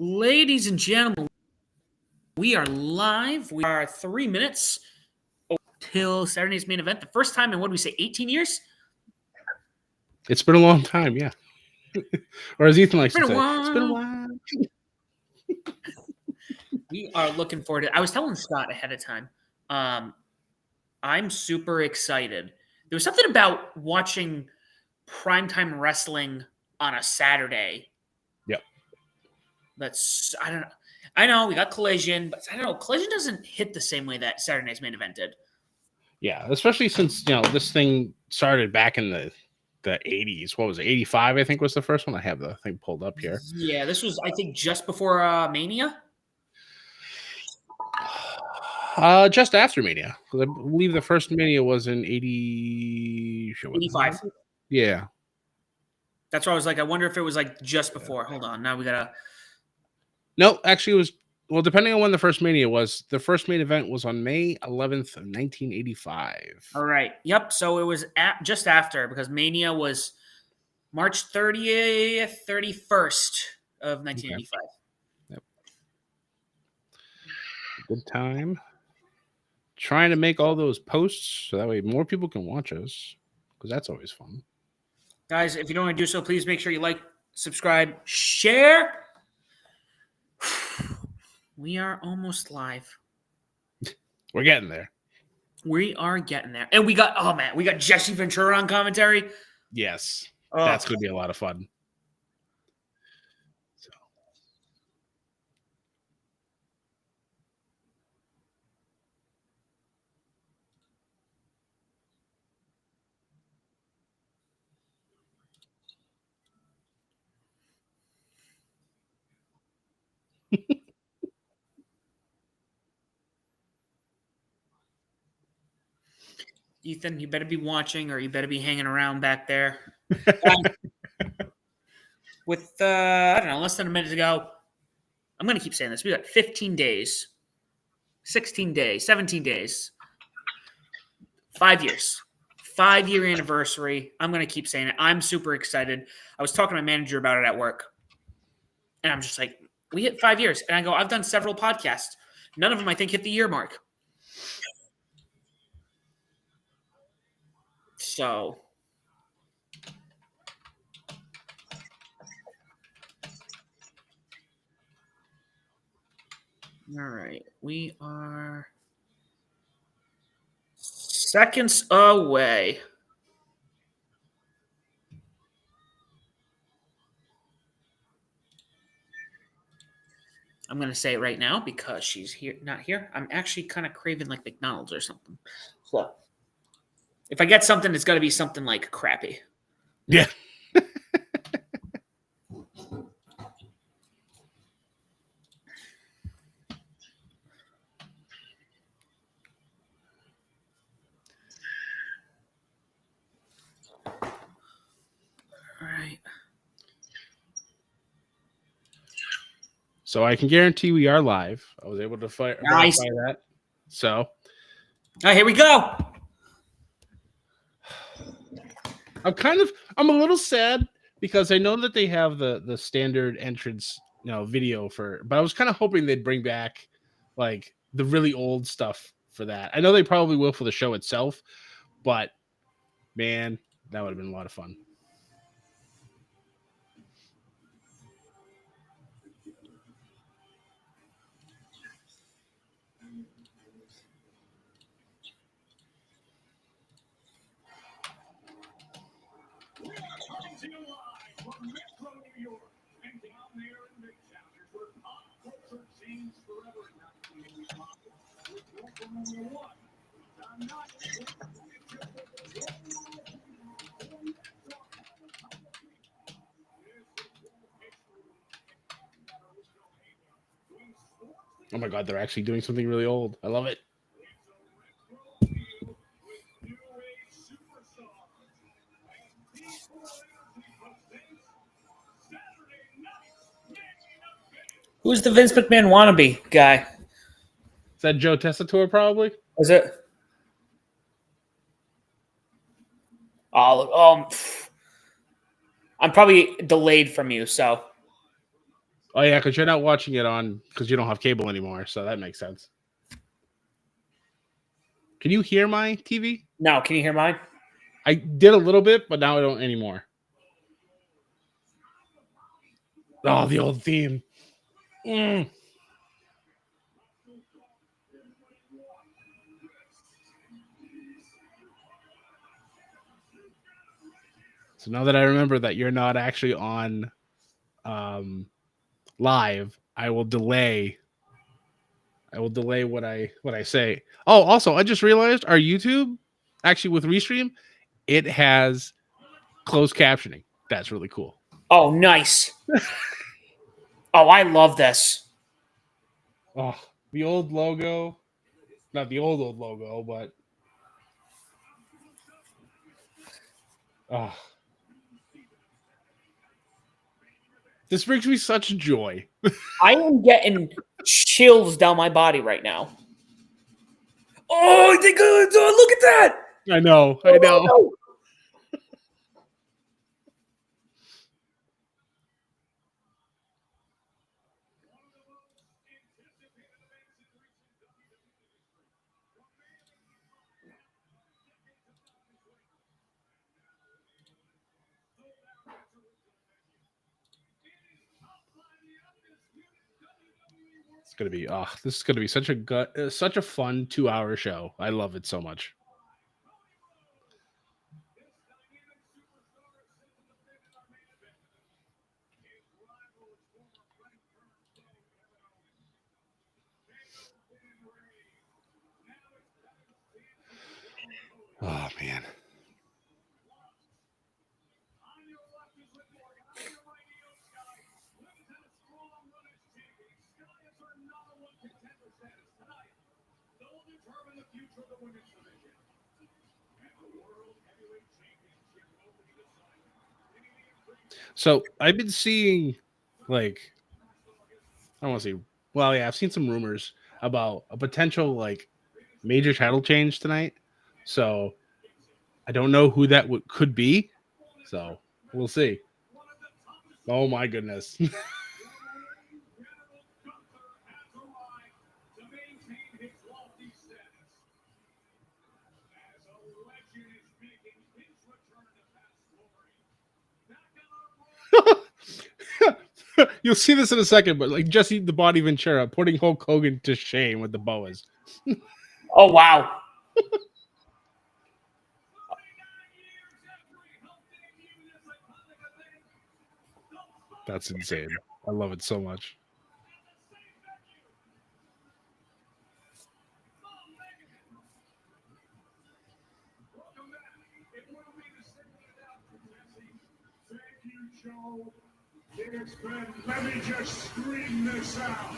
Ladies and gentlemen, we are live. We are 3 minutes till Saturday's main event. The first time in, what do we say, 18 years? It's been a long time, yeah. Or as Ethan likes to Been a say, while. it's been a while. We are looking forward to it. I was telling Scott ahead of time. I'm super excited. There was something about watching primetime wrestling on a Saturday. Yep. I don't know. I know we got Collision, but I don't know. Collision doesn't hit the same way that Saturday's main event did. Yeah, especially since this thing started back in the 80s. What was it? 85, I think was the first one. I have the thing pulled up here. Yeah, this was, I think, just before Mania. Just after Mania. I believe the first Mania was in 85. Yeah. That's why I was like, I wonder if it was like just before. Hold on. Now we gotta. No, actually, it was. Well, depending on when the first Mania was, the first main event was on May 11th of 1985. All right. Yep. So it was just after, because Mania was March 30th, 31st of 1985. Okay. Yep. Good time. Trying to make all those posts so that way more people can watch us, because that's always fun. Guys, if you don't want to do so, please make sure you like, subscribe, share. We are almost live. We're getting there. We are getting there. And we got Jesse Ventura on commentary. Yes. That's going to be a lot of fun. So. Ethan, you better be watching, or you better be hanging around back there. With, I don't know, less than a minute to go. I'm going to keep saying this. We got 15 days, 16 days, 17 days, 5 years, 5-year anniversary. I'm going to keep saying it. I'm super excited. I was talking to my manager about it at work, and I'm just like, we hit 5 years. And I go, I've done several podcasts. None of them, I think, hit the year mark. So, all right. We are seconds away. I'm going to say it right now because she's here, not here. I'm actually kind of craving like McDonald's or something. So, if I get something, it's got to be something like crappy. Yeah. All right. So I can guarantee we are live. I was able to verify that. So. Oh, here we go. I'm a little sad because I know that they have the standard entrance, video but I was kind of hoping they'd bring back like the really old stuff for that. I know they probably will for the show itself, but man, that would have been a lot of fun. Oh my God, they're actually doing something really old. I love it. Who's the Vince McMahon wannabe guy? Is that Joe Tessitore probably? Is it? Oh, I'm probably delayed from you, so. Oh yeah, because you're not watching it on because you don't have cable anymore, so that makes sense. Can you hear my TV? Now, can you hear mine? I did a little bit, but now I don't anymore. Oh, the old theme. Mm. So now that I remember that you're not actually on live, I will delay. I will delay what I say. Oh, also, I just realized our YouTube, actually with Restream, it has closed captioning. That's really cool. Oh, nice. Oh, I love this. Oh, the old logo. Not the old logo, but oh, this brings me such joy. I am getting chills down my body right now. Oh, they good. Oh, look at that. I know, I know. Oh, It's gonna be this is gonna be such a fun 2 hour show. I love it so much. Oh man. So I've been seeing like I don't want to say well, yeah, I've seen some rumors about a potential like major title change tonight. So I don't know who that could be. So we'll see. Oh my goodness. You'll see this in a second, but like Jesse the Body Ventura putting Hulk Hogan to shame with the boas. oh wow. That's insane. I love it so much. It's been, let me just scream this out,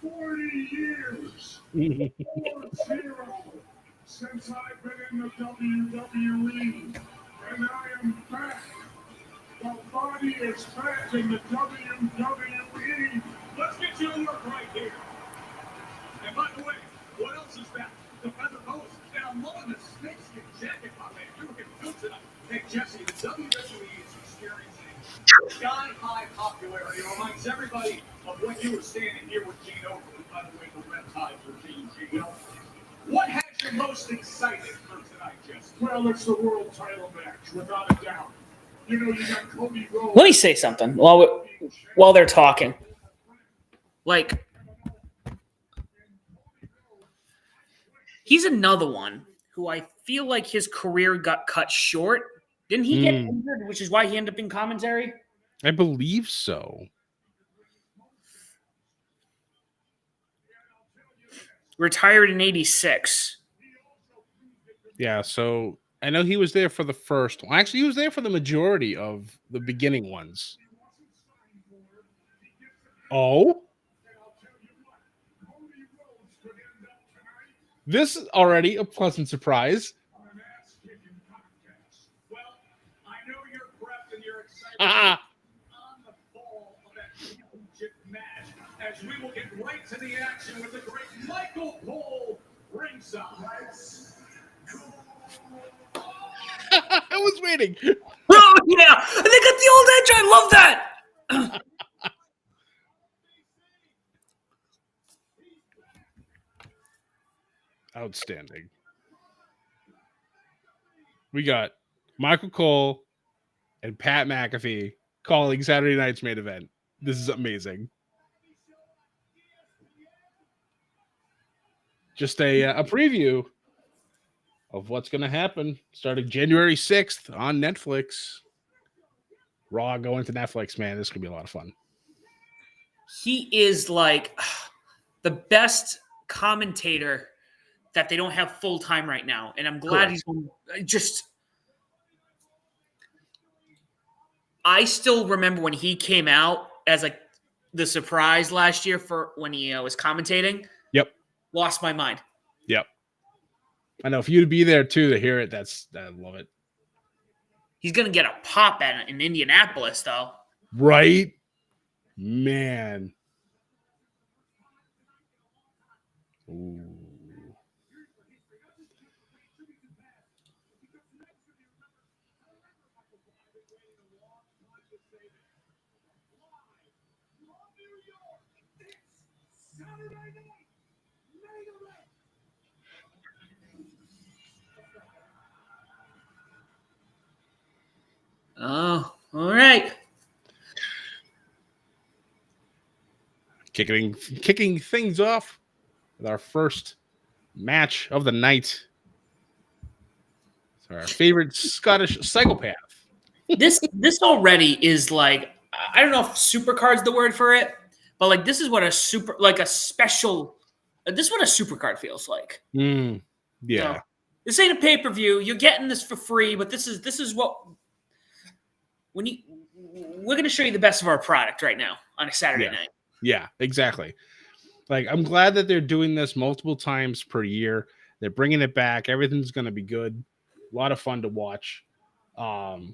40 years, 40, since I've been in the WWE, and I am back. The body is back in the WWE. Let's get you to work right here. And by the way, what else is that? The feather boas. And I'm loving the snakeskin jacket, my man. You're looking good tonight. Hey, Jesse, the WWE is experiencing sky-high popularity. It reminds everybody of when you were standing here with Gene Okerlund. By the way, the red tie for Gene. What has you most excited for tonight, Jesse? Well, it's the world title match, without a doubt. You know, you got Cody Rhodes. Let me say something while they're talking. Like, he's another one who I feel like his career got cut short. Didn't he get injured, which is why he ended up in commentary? I believe so. Retired in 86. Yeah, so I know he was there for the first one. Actually, he was there for the majority of the beginning ones. Oh? This is already a pleasant surprise. Well, I know you're prepped and you're excited Ah, on the fall of that championship match, as we will get right to the action with the great Michael Cole ringside. I was waiting. Oh, yeah. They got the old edge. I love that. Outstanding. We got Michael Cole and Pat McAfee calling Saturday night's main event. This is amazing. Just a preview of what's going to happen starting January 6th on Netflix. Raw going to Netflix, man. This could be a lot of fun. He is like the best commentator that they don't have full time right now. And I'm glad he's just. I still remember when he came out as like the surprise last year for when he was commentating. Yep. Lost my mind. Yep. I know. For you to be there too to hear it, I love it. He's gonna get a pop at it in Indianapolis, though. Right, man. Ooh. Oh, all right. Kicking things off with our first match of the night. It's our favorite Scottish psychopath. This already is like, I don't know if supercard's the word for it, but like this is what this is what a supercard feels like. Yeah. You know, this ain't a pay-per-view. You're getting this for free, but this is what we're going to show you the best of our product right now on a Saturday night. Yeah, exactly. Like, I'm glad that they're doing this multiple times per year. They're bringing it back. Everything's going to be good. A lot of fun to watch. And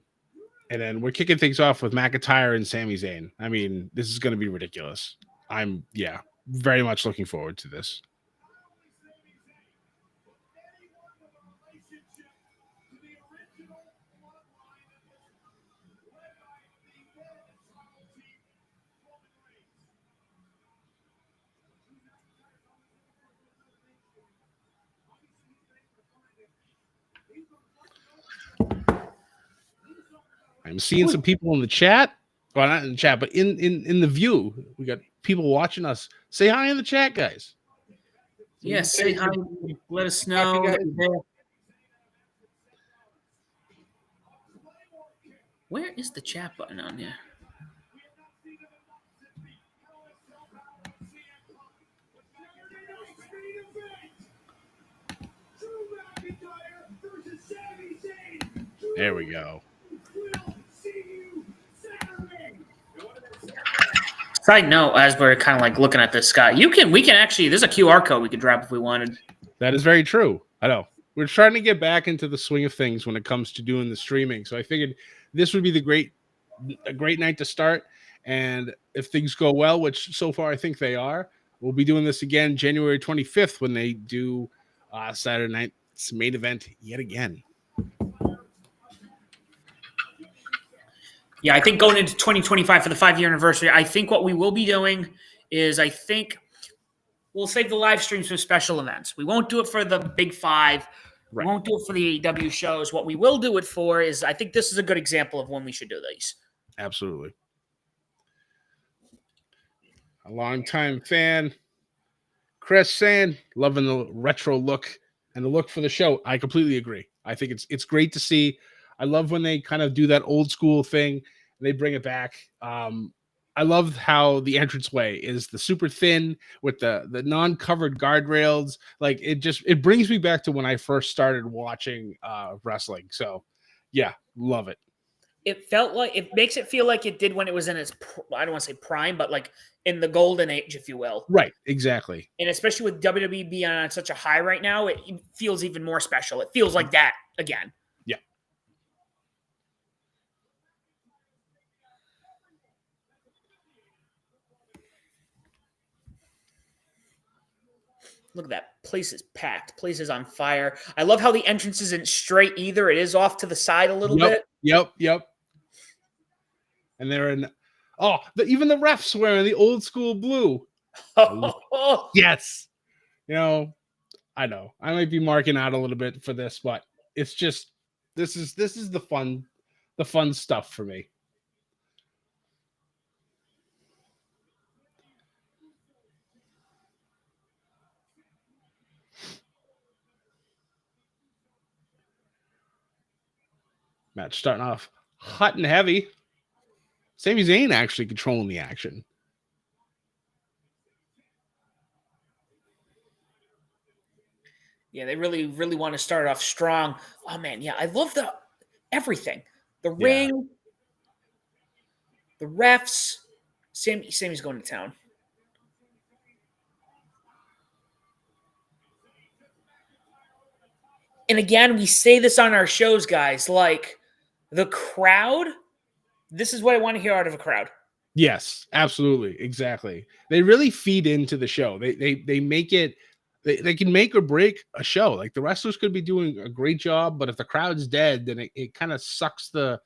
then we're kicking things off with McIntyre and Sami Zayn. I mean, this is going to be ridiculous. I'm very much looking forward to this. I'm seeing some people in the chat. Well, not in the chat, but in the view. We got people watching us. Say hi in the chat, guys. Yes, say hi. Let us know that you're there. Where is the chat button on here? There we go. Side note, as we're kind of like looking at this, Scott, we can actually, there's a QR code we could drop if we wanted. That is very true. I know. We're trying to get back into the swing of things when it comes to doing the streaming. So I figured this would be a great night to start. And if things go well, which so far I think they are, we'll be doing this again January 25th when they do Saturday night's main event yet again. Yeah, I think going into 2025 for the 5-year anniversary, I think what we will be doing is we'll save the live streams for special events. We won't do it for the big 5. Right. We won't do it for the AEW shows. What we will do it for is, I think this is a good example of when we should do these. Absolutely. A longtime fan, Chris saying, loving the retro look and the look for the show. I completely agree. I think it's great to see. I love when they kind of do that old school thing and they bring it back. I love how the entranceway is the super thin with the non-covered guardrails. Like it brings me back to when I first started watching wrestling. So yeah, love it. It makes it feel like it did when it was in its, I don't want to say prime, but like in the golden age, if you will. Right, exactly. And especially with WWE being on such a high right now, it feels even more special. It feels like that again. Yeah. Look at that. Place is packed. Place is on fire. I love how the entrance isn't straight either. It is off to the side a little bit. Yep. And they're in. Oh, even the refs wearing the old school blue. Oh. Yes. You know, I know I might be marking out a little bit for this, but it's just this is the fun stuff for me. Match starting off hot and heavy. Sami Zayn actually controlling the action. Yeah, they really, really want to start off strong. Oh man, yeah, I love everything. The ring, the refs. Sammy's going to town. And again, we say this on our shows, guys. Like the crowd. This is what I want to hear out of a crowd. Yes, absolutely, exactly. They really feed into the show. They make it. They can make or break a show. Like the wrestlers could be doing a great job, but if the crowd's dead, then it kind of sucks the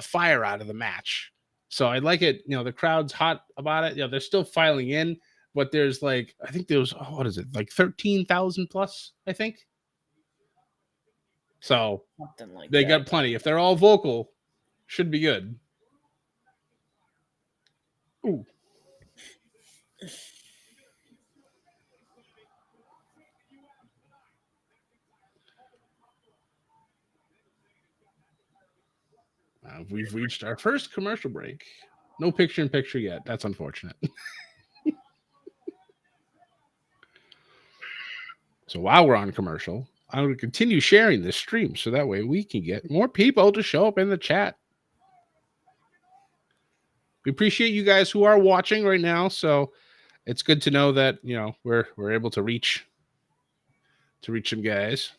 fire out of the match. So I like it. The crowd's hot about it. They're still filing in, but there's like I think there was what is it like 13,000 plus? I think. So Something like they that. got plenty. If they're all vocal, should be good. Ooh. We've reached our first commercial break. No picture in picture yet. That's unfortunate. So while we're on commercial, I'm going to continue sharing this stream so that way we can get more people to show up in the chat. We appreciate you guys who are watching right now. So it's good to know that, we're able to reach some guys.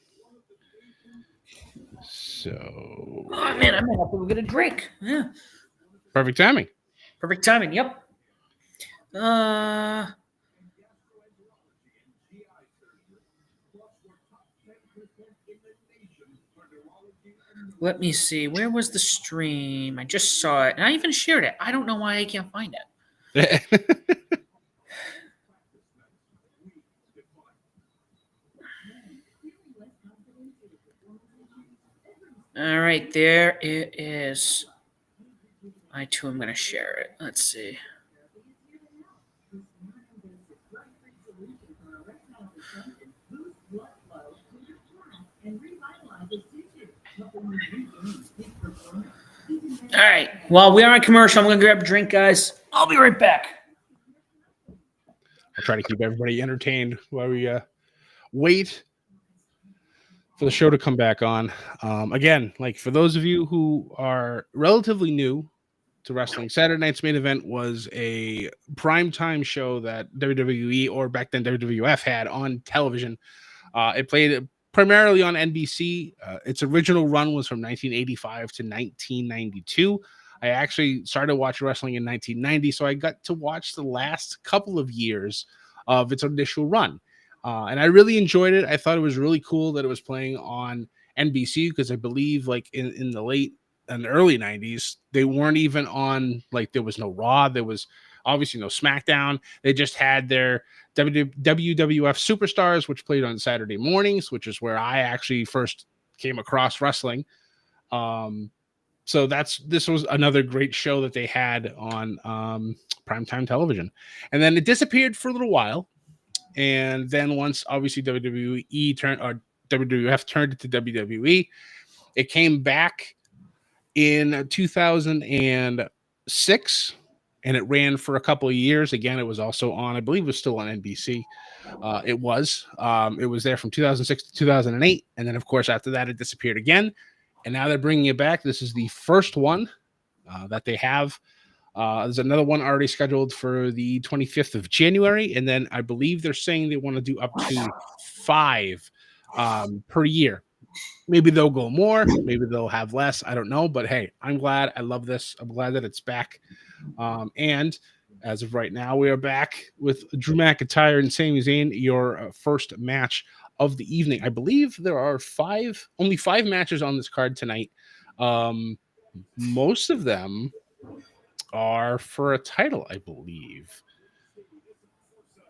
So, oh man, I might have to get a drink. Yeah. Perfect timing. Perfect timing. Yep. Let me see. Where was the stream? I just saw it, and I even shared it. I don't know why I can't find it. All right, there it is. I too am going to share it. Let's see. All right. While we are on commercial, I'm going to grab a drink, guys. I'll be right back. I'll try to keep everybody entertained while we wait for the show to come back on. Again, like for those of you who are relatively new to wrestling, Saturday Night's Main Event was a primetime show that WWE, or back then WWF, had on television. It played primarily on NBC. Its original run was from 1985 to 1992. I actually started watching wrestling in 1990, so I got to watch the last couple of years of its initial run. And I really enjoyed it. I thought it was really cool that it was playing on NBC because I believe like in the late and early 90s, they weren't even on, like there was no Raw. There was obviously no SmackDown. They just had their WWF Superstars, which played on Saturday mornings, which is where I actually first came across wrestling. So this was another great show that they had on primetime television. And then it disappeared for a little while. And then once obviously WWF turned it to WWE, it came back in 2006 and it ran for a couple of years. Again, it was also on, I believe it was still on NBC. It was there from 2006 to 2008. And then of course, after that, it disappeared again. And now they're bringing it back. This is the first one that they have. There's another one already scheduled for the 25th of January. And then I believe they're saying they want to do up to 5 per year. Maybe they'll go more. Maybe they'll have less. I don't know. But hey, I'm glad. I love this. I'm glad that it's back. And as of right now, we are back with Drew McIntyre and Sami Zayn, your first match of the evening. I believe there are only 5 matches on this card tonight. Most of them are for a title, I believe.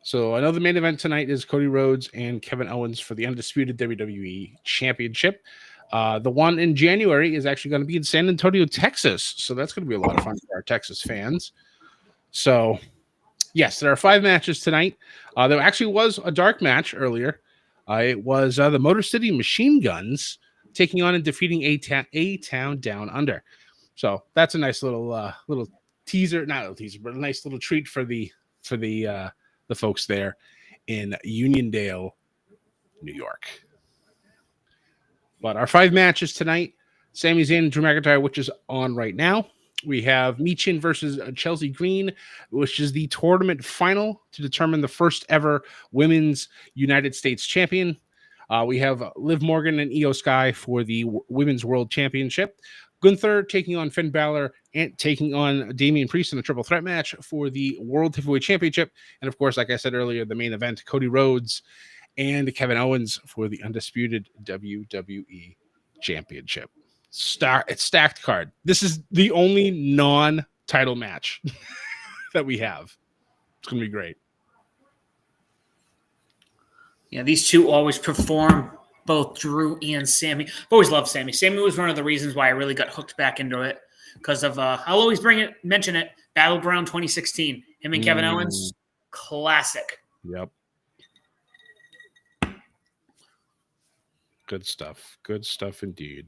So I know the main event tonight is Cody Rhodes and Kevin Owens for the undisputed WWE Championship. The one in January is actually going to be in San Antonio, Texas. So that's going to be a lot of fun for our Texas fans. So, yes, there are 5 matches tonight. There actually was a dark match earlier. It was the Motor City Machine Guns taking on and defeating A-Town Down Under. So that's a nice little teaser, not a little teaser, but a nice little treat for the folks there in Uniondale, New York. But our 5 matches tonight: Sami Zayn and Drew McIntyre, which is on right now. We have Michin versus Chelsea Green, which is the tournament final to determine the first ever women's United States champion. We have Liv Morgan and Io Sky for the Women's World Championship. Gunther taking on Finn Balor and taking on Damian Priest in a triple threat match for the World Heavyweight Championship. And of course, like I said earlier, the main event, Cody Rhodes and Kevin Owens for the undisputed WWE Championship. It's stacked card. This is the only non-title match that we have. It's going to be great. Yeah, these two always perform, both Drew and Sammy. I've always loved Sammy. Sammy was one of the reasons why I really got hooked back into it because of, I'll always mention it, Battleground 2016. Him and Kevin Owens, classic. Yep. Good stuff. Good stuff indeed.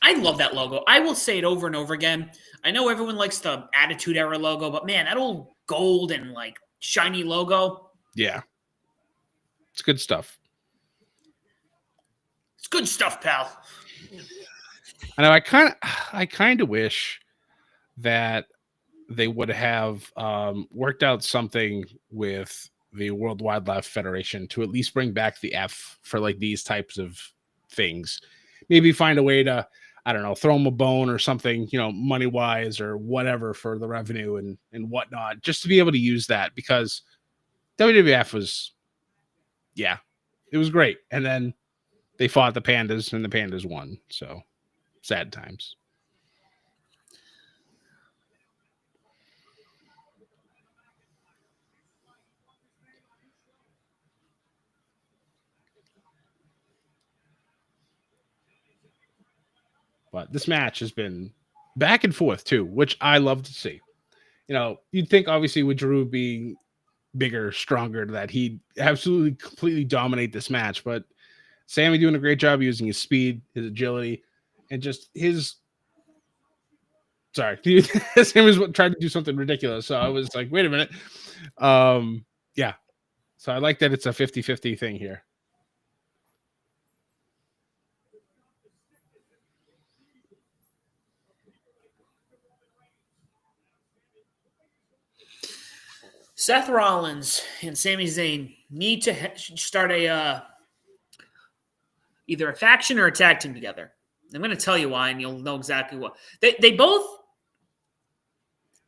I love that logo. I will say it over and over again. I know everyone likes the Attitude Era logo, but man, that old gold and like shiny logo. Yeah. It's good stuff. It's good stuff, pal. I know. I kind of wish that they would have worked out something with the World Wildlife Federation to at least bring back the F for like these types of things. Maybe find a way to, I don't know, throw them a bone or something, money wise or whatever for the revenue and whatnot, just to be able to use that, because WWF was, yeah, it was great. And then they fought the Pandas and the Pandas won. So sad times. But this match has been back and forth too, which I love to see. You'd think obviously with Drew being bigger, stronger, that he'd absolutely completely dominate this match. But Sammy doing a great job using his speed, his agility, and just his. Sorry, Sammy was trying to do something ridiculous. So I was like, wait a minute. Yeah. So I like that it's a 50-50 thing here. Seth Rollins and Sami Zayn need to start either a faction or a tag team together. I'm going to tell you why, and you'll know exactly what. They both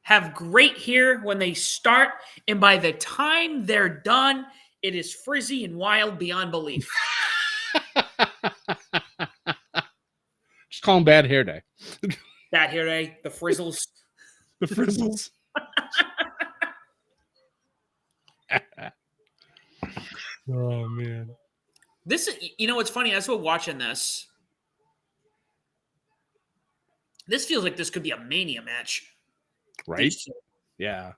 have great hair when they start, and by the time they're done, it is frizzy and wild beyond belief. Just call them Bad Hair Day. Bad Hair Day, the frizzles. The frizzles. Oh man, this is, what's funny, as we're watching this feels like this could be a Mania match, right? Yeah.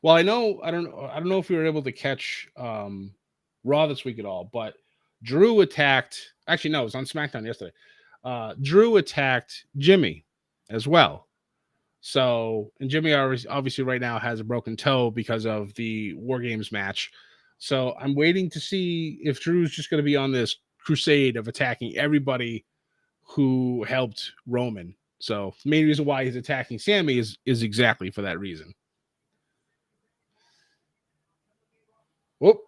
Well, I don't know if we were able to catch Raw this week at all, but Drew attacked, actually no, it was on SmackDown yesterday. Drew attacked Jimmy as well. So, and Jimmy obviously right now has a broken toe because of the War Games match. So I'm waiting to see if Drew's just going to be on this crusade of attacking everybody who helped Roman. So the main reason why he's attacking Sammy is exactly for that reason. Whoop.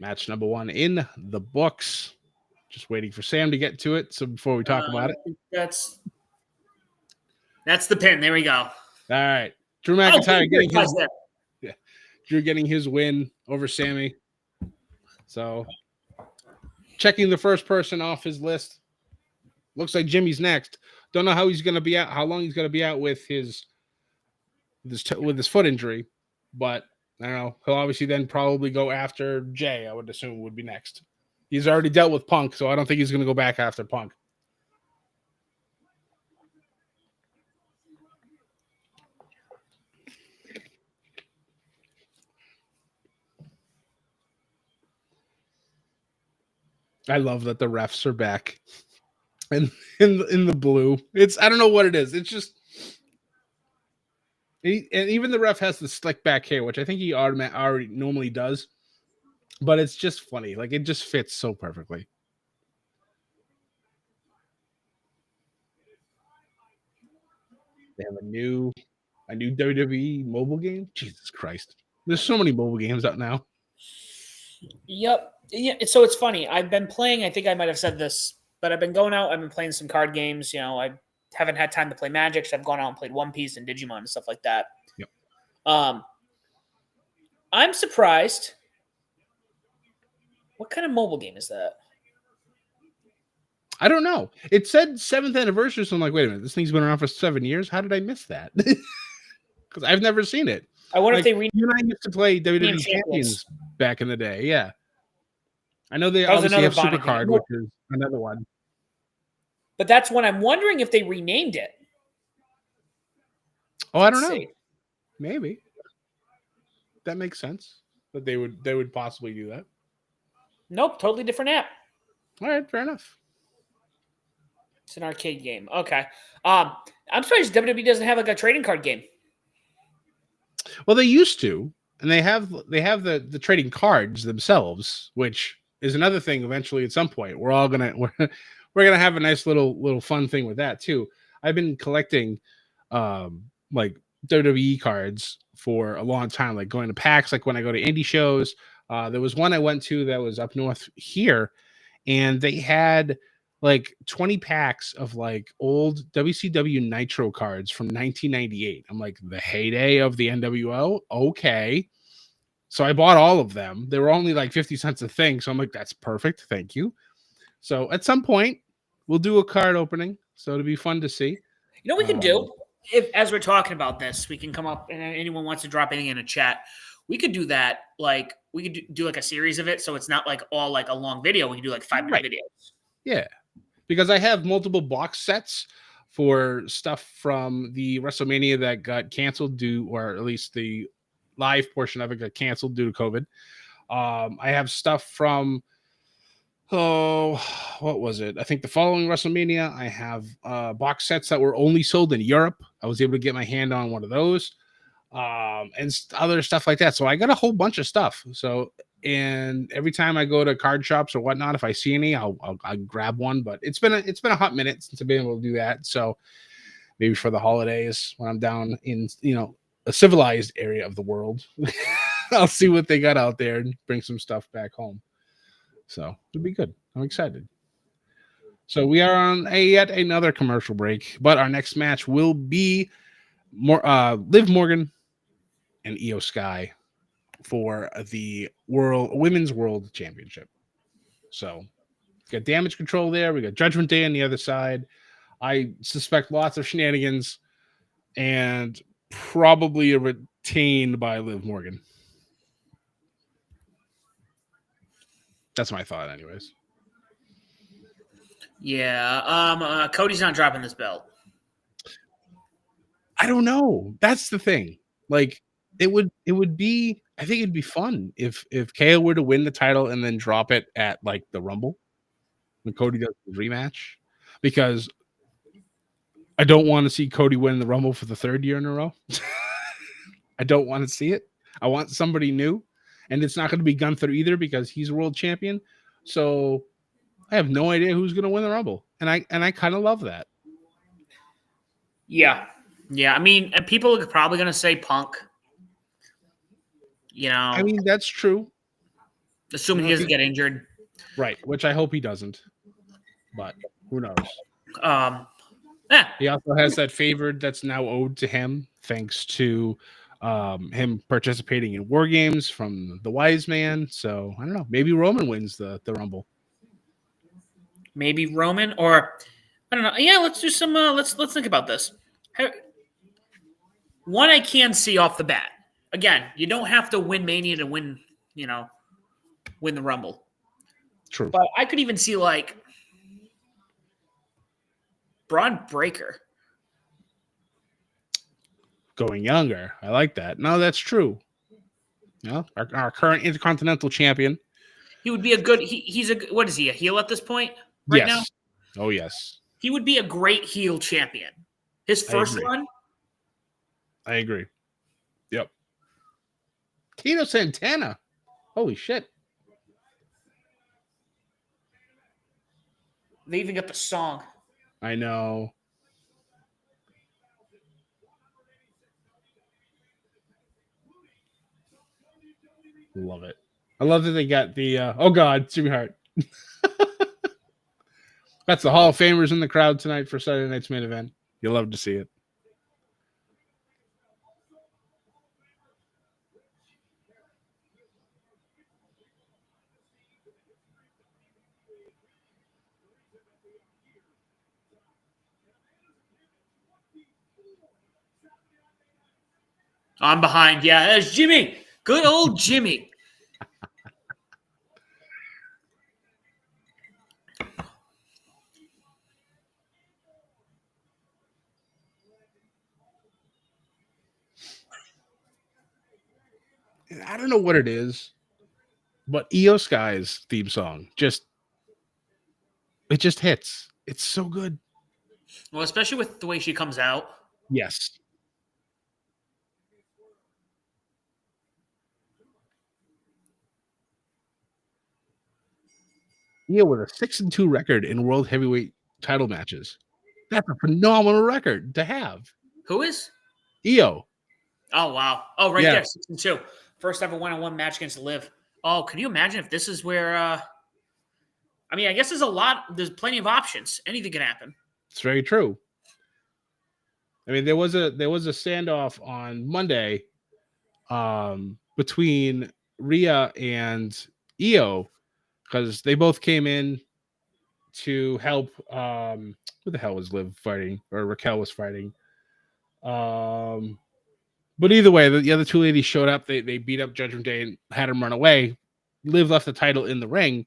Match number 1 in the books. Just waiting for Sam to get to it. So before we talk about it, that's That's the pin. There we go. All right. Drew Oh, McIntyre getting pause his there. Drew getting his win over Sammy. So checking the first person off his list. Looks like Jimmy's next. Don't know how he's going to be out, how long he's going to be out with his foot injury, but I don't know. He'll obviously then probably go after Jay, I would assume would be next. He's already dealt with Punk, so I don't think he's going to go back after Punk. I love that the refs are back and in the blue. I don't know what it is. It's just and even the ref has the slick back hair, which I think he already normally does. But it's just funny. Like, it just fits so perfectly. They have a new WWE mobile game. Jesus Christ. There's so many mobile games out now. Yep. Yeah. So it's funny. I've been playing, I think I might have said this, but I've been going out. I've been playing some card games. You know, I haven't had time to play Magic. So I've gone out and played One Piece and Digimon and stuff like that. Yep. I'm surprised. What kind of mobile game is that? I don't know. It said 7th anniversary, so I'm like, wait a minute, this thing's been around for 7 years. How did I miss that? Because I've never seen it. I wonder if they you and I used to play WWE Champions back in the day. Yeah, I know they obviously have Supercard, which is another one. But that's when I'm wondering if they renamed it. Oh, I don't know. Maybe that makes sense. But they would possibly do that. Nope, totally different app. All right, fair enough. It's an arcade game. Okay. I'm surprised WWE doesn't have like a trading card game. Well, they used to, and they have the trading cards themselves, which is another thing. Eventually, at some point, we're gonna have a nice little fun thing with that too. I've been collecting like WWE cards for a long time, like going to PAX, like when I go to indie shows. There was one I went to that was up north here, and they had like 20 packs of like old WCW Nitro cards from 1998. I'm like, the heyday of the NWO? Okay. So I bought all of them. They were only like 50 cents a thing. So I'm like, that's perfect. Thank you. So at some point, we'll do a card opening. So it'll be fun to see. You know what we can do? If, as we're talking about this, we can come up and anyone wants to drop anything in a chat. We could do that. Like, we could do like a series of it. So it's not like all like a long video. We can do like 5-minute videos. Yeah. Because I have multiple box sets for stuff from the WrestleMania that got canceled or at least the live portion of it got canceled due to COVID. I have stuff from, what was it? I think the following WrestleMania, I have box sets that were only sold in Europe. I was able to get my hand on one of those and other stuff like that. So I got a whole bunch of stuff. So, and every time I go to card shops or whatnot, if I see any, I'll grab one. But it's been a hot minute since I've been able to do that. So maybe for the holidays when I'm down in a civilized area of the world, I'll see what they got out there and bring some stuff back home. So it'll be good. I'm excited. So we are on yet another commercial break, but our next match will be Liv Morgan and Io Sky for the Women's World Championship. So we got Damage Control there. We got Judgment Day on the other side. I suspect lots of shenanigans and probably retained by Liv Morgan. That's my thought, anyways. Yeah. Cody's not dropping this belt. I don't know. That's the thing. Like, it would be, I think it'd be fun if KO were to win the title and then drop it at like the Rumble when Cody does the rematch, because I don't want to see Cody win the Rumble for the 3rd year in a row. I don't want to see it. I want somebody new, and it's not going to be Gunther either because he's world champion. So I have no idea who's going to win the Rumble, and I kind of love that. Yeah. I mean, people are probably going to say Punk. I mean, that's true. Assuming he doesn't get injured. Right, which I hope he doesn't. But who knows? Yeah. He also has that favor that's now owed to him, thanks to him participating in War Games from the Wise Man. So I don't know. Maybe Roman wins the Rumble. Maybe Roman, or I don't know. Yeah, let's do some. Let's think about this. One I can see off the bat. Again, you don't have to win Mania to win. Win the Rumble. True. But I could even see like Braun Breaker. Going younger. I like that. No, that's true. Yeah, our current Intercontinental Champion. He would be a good. He's a. What is he? A heel at this point right now? Oh yes. He would be a great heel champion. His first run. I agree. Yep. Tito Santana. Holy shit. They even got the song. I know. Love it. I love that they got the oh god, Jimmy Hart. That's the Hall of Famers in the crowd tonight for Saturday night's main event. You'll love to see it. I'm behind. Yeah, there's Jimmy. Good old Jimmy. I don't know what it is, but Io Sky's theme song just hits. It's so good. Well, especially with the way she comes out. Yes. Io with a 6-2 record in world heavyweight title matches. That's a phenomenal record to have. Who is? Io. Oh wow. Oh, right Yeah. there, 6-2. First ever one-on-one match against Liv. Oh, can you imagine if this is where? I mean, I guess there's plenty of options. Anything can happen. It's very true. I mean, there was a standoff on Monday between Rhea and Io because they both came in to help. Who the hell was Liv fighting, or Raquel was fighting? But either way, the other two ladies showed up. They beat up Judgment Day and had him run away. Liv left the title in the ring,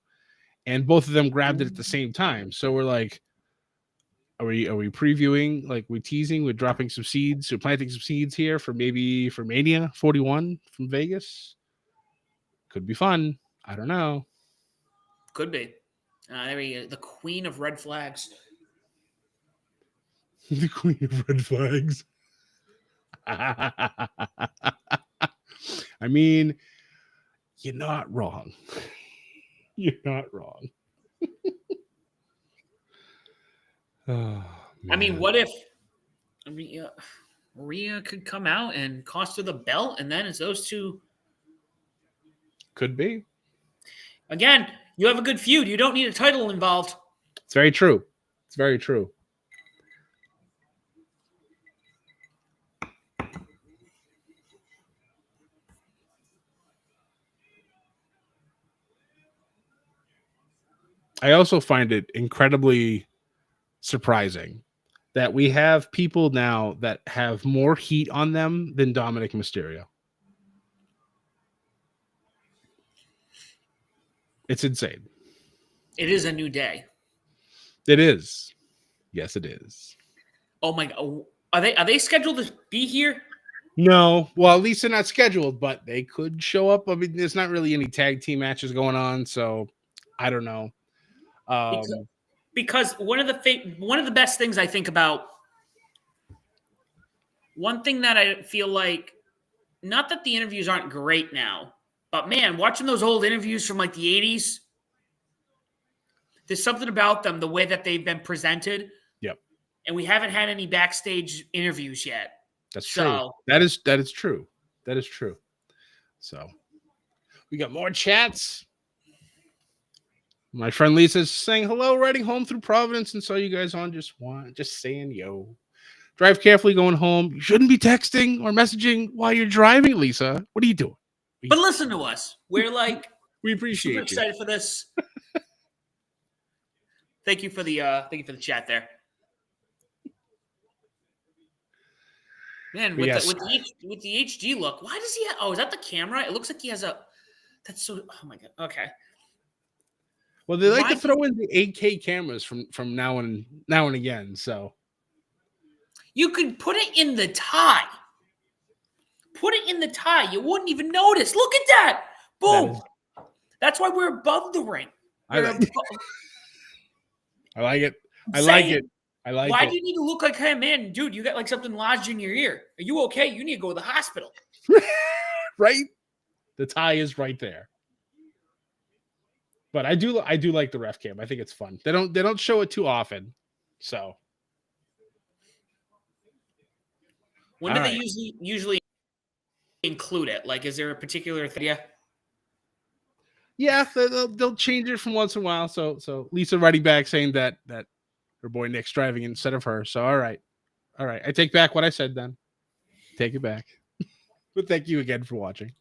and both of them grabbed it at the same time. So we're like, are we previewing? Like, we teasing? We're dropping some seeds. We're planting some seeds here for Mania 41 from Vegas. Could be fun. I don't know. Could be. There we go. The Queen of Red Flags. The Queen of Red Flags. I mean, you're not wrong. You're not wrong. Oh, I mean, what if Rhea could come out and cost her the belt, and then it's those two? Could be. Again, you have a good feud. You don't need a title involved. It's very true. It's very true. I also find it incredibly surprising that we have people now that have more heat on them than Dominic Mysterio. It's insane. It is a new day. It is. Yes, it is. Oh my god. Are they scheduled to be here? No. Well, at least they're not scheduled, but they could show up. I mean, there's not really any tag team matches going on, so I don't know. Because one of the best things I think about, one thing that I feel like, not that the interviews aren't great now, but man, watching those old interviews from like the 80s, there's something about them, the way that they've been presented. Yep. And we haven't had any backstage interviews yet. That's true. That is true. That is true. So we got more chats. My friend Lisa's saying hello, riding home through Providence, and saw you guys on. Just saying yo. Drive carefully going home. You shouldn't be texting or messaging while you're driving, Lisa. What are you doing? But listen to us. We're like We super appreciate you. excited for this. Thank you for the chat there. Man, with the HD look, why does he have, is that the camera? It looks like he has that's so, oh my God. Okay. Well, they like to throw in the 8K cameras from now and again, so. You could put it in the tie. Put it in the tie. You wouldn't even notice. Look at that. Boom. That's why we're above the ring. I like it. I like it. Why do you need to look like, hey, man, dude, you got like something lodged in your ear. Are you okay? You need to go to the hospital. Right? The tie is right there. But I do like the ref cam. I think it's fun. They don't show it too often. So when do they usually include it? Like, is there a particular thing? Yeah, they'll change it from once in a while. So Lisa writing back saying that her boy Nick's driving instead of her. So all right. I take back what I said then. Take it back. But thank you again for watching.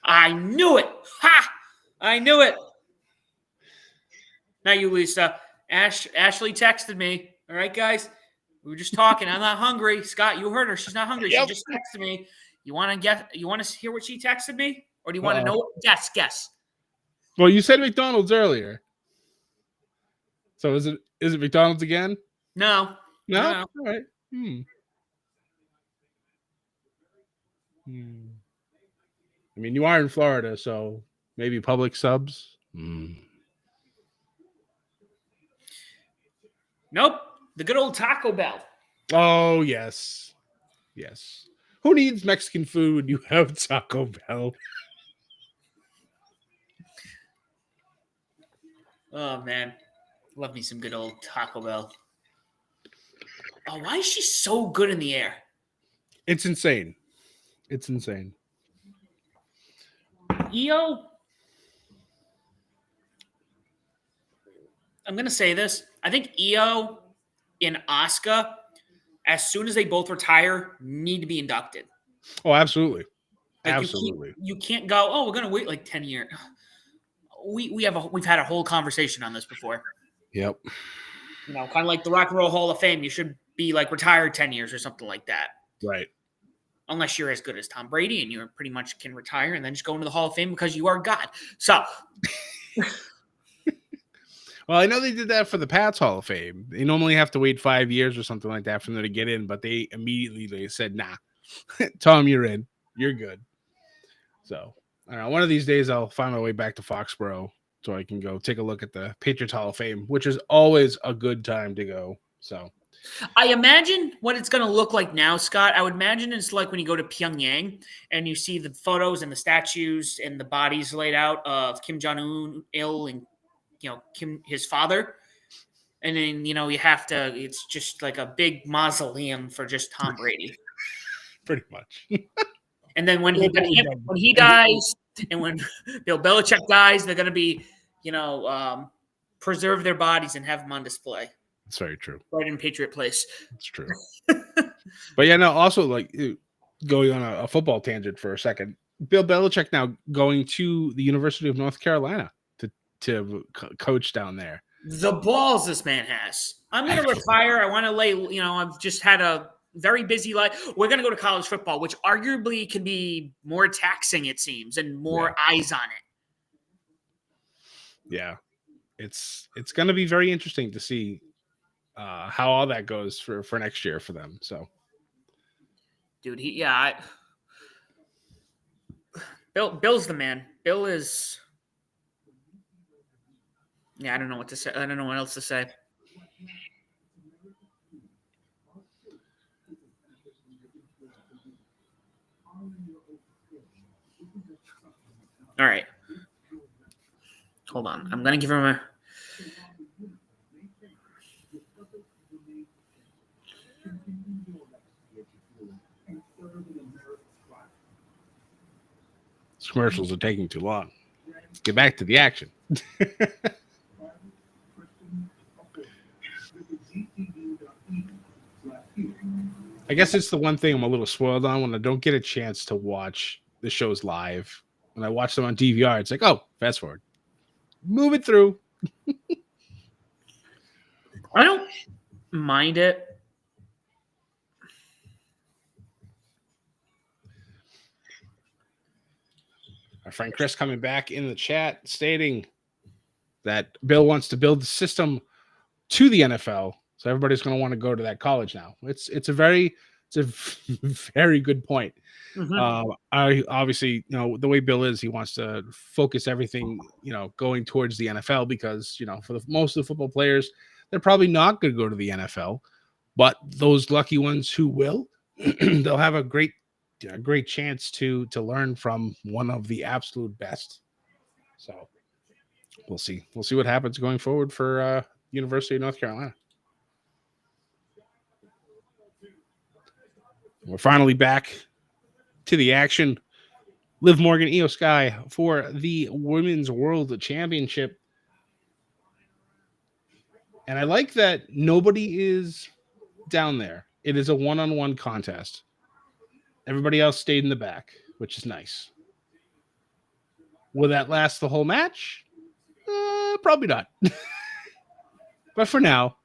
I knew it. Ha! I knew it. Not you, Lisa. Ashley texted me. All right, guys. We were just talking. I'm not hungry. Scott, you heard her. She's not hungry. Yep. She just texted me. You want to hear what she texted me? Or do you want to know? Guess. Well, you said McDonald's earlier. So is it McDonald's again? No. All right. I mean, you are in Florida, so maybe public subs. Nope. The good old Taco Bell. Oh, yes. Who needs Mexican food when you have Taco Bell? Oh, man. Love me some good old Taco Bell. Oh, why is she so good in the air? It's insane. Io, I'm going to say this. I think Io and Asuka, as soon as they both retire, need to be inducted. Oh, absolutely. Like absolutely. You can't go, we're going to wait like 10 years. We've had a whole conversation on this before. Yep. Kind of like the Rock and Roll Hall of Fame. You should be like retired 10 years or something like that. Right. Unless you're as good as Tom Brady and you pretty much can retire and then just go into the Hall of Fame because you are God. So. Well, I know they did that for the Pats Hall of Fame. They normally have to wait 5 years or something like that for them to get in, but they immediately said, nah, Tom, you're in. You're good. So, I don't know. One of these days I'll find my way back to Foxborough so I can go take a look at the Patriots Hall of Fame, which is always a good time to go. So I imagine what it's going to look like now, Scott. I would imagine it's like when you go to Pyongyang and you see the photos and the statues and the bodies laid out of Kim Jong-un, Il, and Kim, his father. And then, you have to, it's just like a big mausoleum for just Tom Brady. Pretty much. And then when he dies and when Bill Belichick dies, they're going to be, preserve their bodies and have them on display. That's very true. Right in Patriot Place. That's true. But yeah, no, also like going on a football tangent for a second, Bill Belichick now going to the University of North Carolina to coach down there. The balls this man has. I'm going to retire. I want to lay, I've just had a very busy life. We're going to go to college football, which arguably can be more taxing, it seems, and more eyes on it. Yeah. It's going to be very interesting to see how all that goes for next year for them. So, dude, Bill's the man. Bill is. Yeah, I don't know what to say. I don't know what else to say. All right. Hold on. I'm going to give him a. These commercials are taking too long. Get back to the action. I guess it's the one thing I'm a little spoiled on when I don't get a chance to watch the shows live. When I watch them on DVR, it's like, oh, fast forward. Move it through. I don't mind it. Our friend Chris coming back in the chat stating that Bill wants to build the system to the NFL. So everybody's going to want to go to that college now. It's a very good point. Mm-hmm. I obviously, the way Bill is, he wants to focus everything, going towards the NFL because, for most of the football players, they're probably not going to go to the NFL, but those lucky ones who will, they'll have a great chance to learn from one of the absolute best. So we'll see what happens going forward for University of North Carolina. We're finally back to the action. Liv Morgan, Io Sky for the Women's World Championship. And I like that nobody is down there. It is a one-on-one contest. Everybody else stayed in the back, which is nice. Will that last the whole match? Probably not. But for now,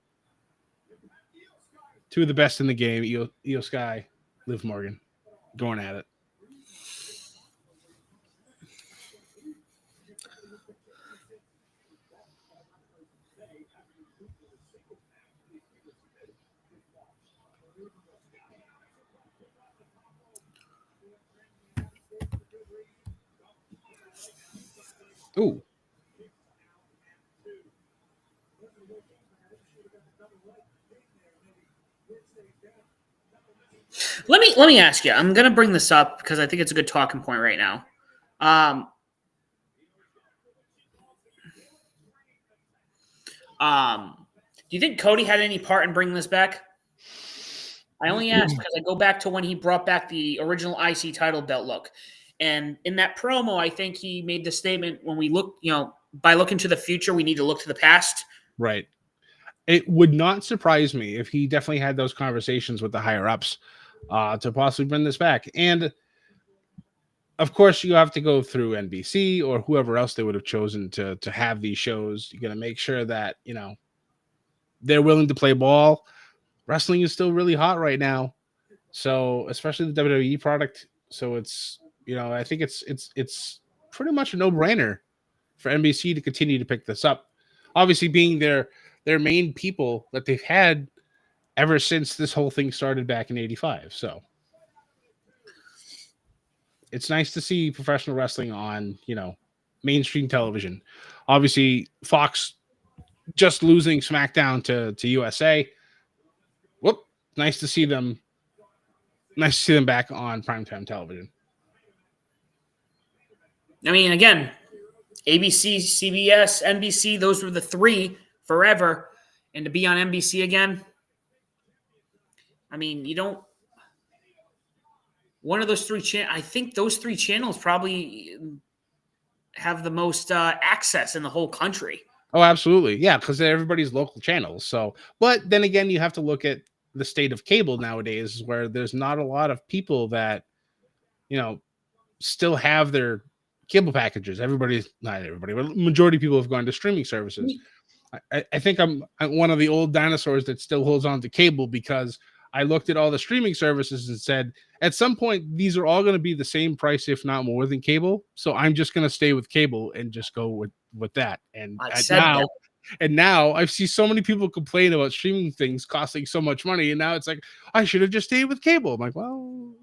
two of the best in the game, Io Sky, Liv Morgan, going at it. Ooh. Let me ask you. I'm gonna bring this up because I think it's a good talking point right now. Do you think Cody had any part in bringing this back? I only asked because I go back to when he brought back the original IC title belt look. And in that promo, I think he made the statement when we look, by looking to the future, we need to look to the past. Right. It would not surprise me if he definitely had those conversations with the higher ups to possibly bring this back. And of course, you have to go through NBC or whoever else they would have chosen to have these shows. You got to make sure that, they're willing to play ball. Wrestling is still really hot right now. So, especially the WWE product. So it's, I think it's pretty much a no-brainer for NBC to continue to pick this up. Obviously being their main people that they've had ever since this whole thing started back in 85. So it's nice to see professional wrestling on, mainstream television. Obviously, Fox just losing SmackDown to USA. Whoop! Nice to see them back on primetime television. I mean, again, ABC, CBS, NBC, those were the three forever. And to be on NBC again, I mean, you don't. One of those three I think those three channels probably have the most access in the whole country. Oh, absolutely. Yeah, because they're everybody's local channels. So, but then again, you have to look at the state of cable nowadays where there's not a lot of people that, still have their cable packages. Not everybody, but majority of people have gone to streaming services. I think I'm one of the old dinosaurs that still holds on to cable because I looked at all the streaming services and said, at some point, these are all going to be the same price, if not more than cable. So I'm just going to stay with cable and just go with that. And now I see so many people complain about streaming things costing so much money. And now it's like, I should have just stayed with cable. I'm like, well.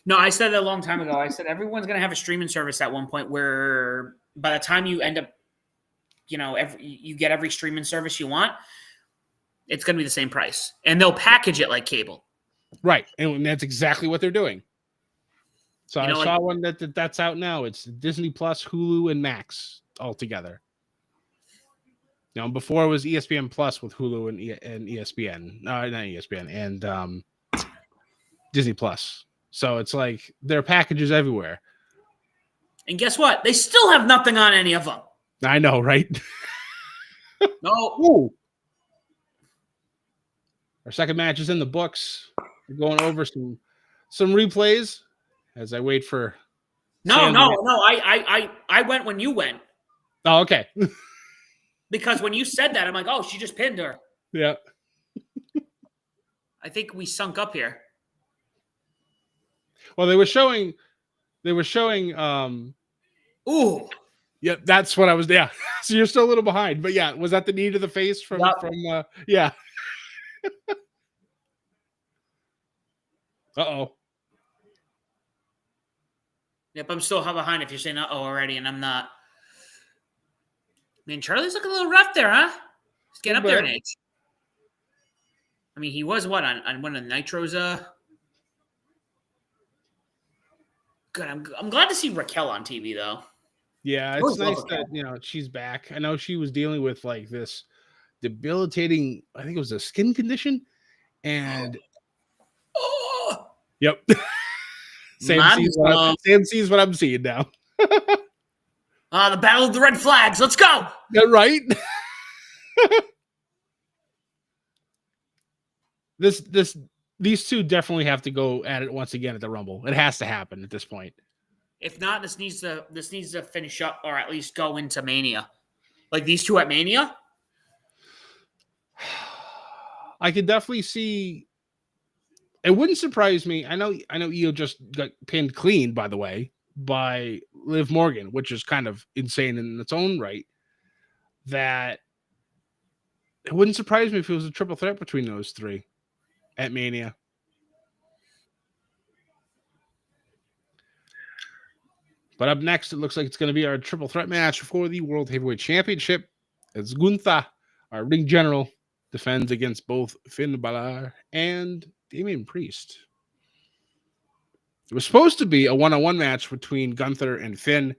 No, I said that a long time ago. I said everyone's going to have a streaming service at one point where by the time you end up, you get every streaming service you want, it's going to be the same price. And they'll package it like cable. Right. And that's exactly what they're doing. So I saw one that's out now. It's Disney Plus, Hulu, and Max all together. Before it was ESPN Plus with Hulu and ESPN. No, not ESPN. And Disney Plus. So it's like there are packages everywhere. And guess what? They still have nothing on any of them. I know, right? No. Ooh. Our second match is in the books. We're going over some replays as I wait for. No. Sam to get- I went when you went. Oh, okay. Because when you said that, I'm like, oh, she just pinned her. Yeah. I think we sunk up here. Well, they were showing. Ooh. Yeah, that's what I was. Yeah. So you're still a little behind, but yeah, was that the knee to the face from? Yep. Yeah. Uh-oh. Yep, I'm still behind if you're saying uh-oh already, and I'm not. I mean, Charlie's looking a little rough there, huh? He's getting up there in age. I mean, he was what on one of Nitro's. Good. I'm glad to see Raquel on TV though. Yeah, it's nice that she's back. I know she was dealing with like this debilitating. I think it was a skin condition, and yep. Sam sees what I'm seeing now. The Battle of the Red Flags. Let's go. Yeah, right. These two definitely have to go at it once again at the Rumble. It has to happen at this point. If not, this needs to finish up or at least go into Mania. Like these two at Mania. I could definitely see. It wouldn't surprise me. I know Io just got pinned clean, by the way, by Liv Morgan, which is kind of insane in its own right. That it wouldn't surprise me if it was a triple threat between those three at Mania. But up next, it looks like it's going to be our triple threat match for the World Heavyweight Championship. As Gunther, our ring general, defends against both Finn Balor and Damian Priest. It was supposed to be a one-on-one match between Gunther and Finn,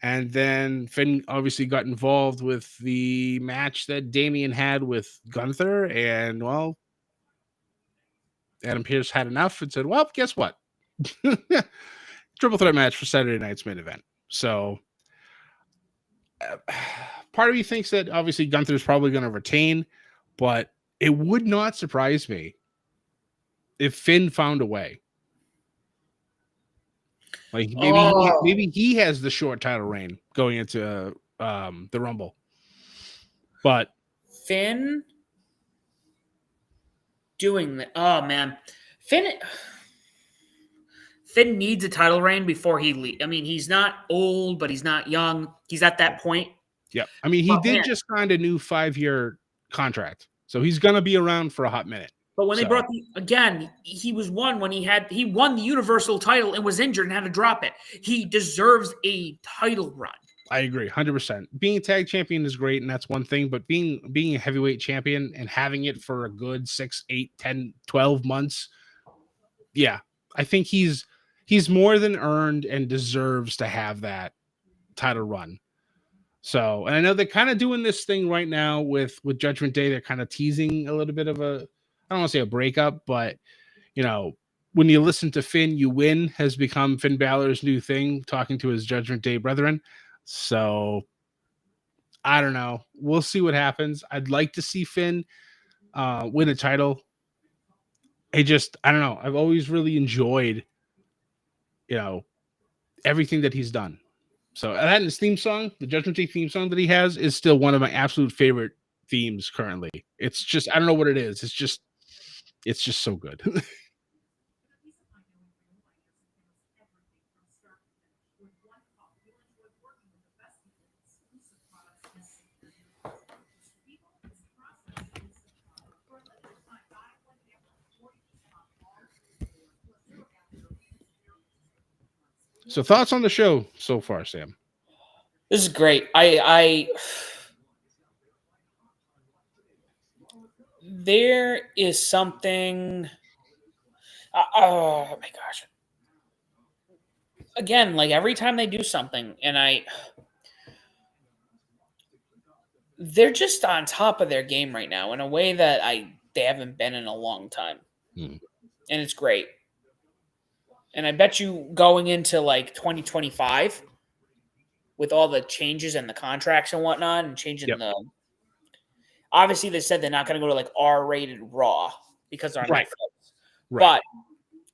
and then Finn obviously got involved with the match that Damian had with Gunther, and well, Adam Pearce had enough and said, well, guess what? Triple threat match for Saturday night's main event. So part of me thinks that obviously Gunther's probably going to retain, but it would not surprise me if Finn found a way. Like maybe he has the short title reign going into the Rumble. But Finn doing that. Oh man. Finn needs a title reign before he leaves. I mean, he's not old, but he's not young. He's at that point. Yeah. I mean, he did just sign a new 5-year contract. So he's going to be around for a hot minute. But when they brought he was one when he won the Universal title and was injured and had to drop it. He deserves a title run. I agree 100%. Being a tag champion is great, and that's one thing, but being a heavyweight champion and having it for a good 6, 8, 10, 12 months, yeah, I think he's more than earned and deserves to have that title run. So, and I know they're kind of doing this thing right now with Judgment Day. They're kind of teasing a little bit of I don't want to say a breakup, but when you listen to Finn, you win has become Finn Balor's new thing, talking to his Judgment Day brethren. So I don't know. We'll see what happens. I'd like to see Finn win a title. I don't know. I've always really enjoyed, everything that he's done. So that and his theme song, the Judgment Day theme song that he has, is still one of my absolute favorite themes currently. It's just, I don't know what it is. It's just so good. So thoughts on the show so far, Sam? This is great. There is something. Oh my gosh! Again, like every time they do something, and they're just on top of their game right now in a way that they haven't been in a long time, and it's great. And I bet you going into like 2025, with all the changes and the contracts and whatnot and changing Yep. the. Obviously, they said they're not going to go to like R-rated Raw because they're on Right. Netflix. Right. But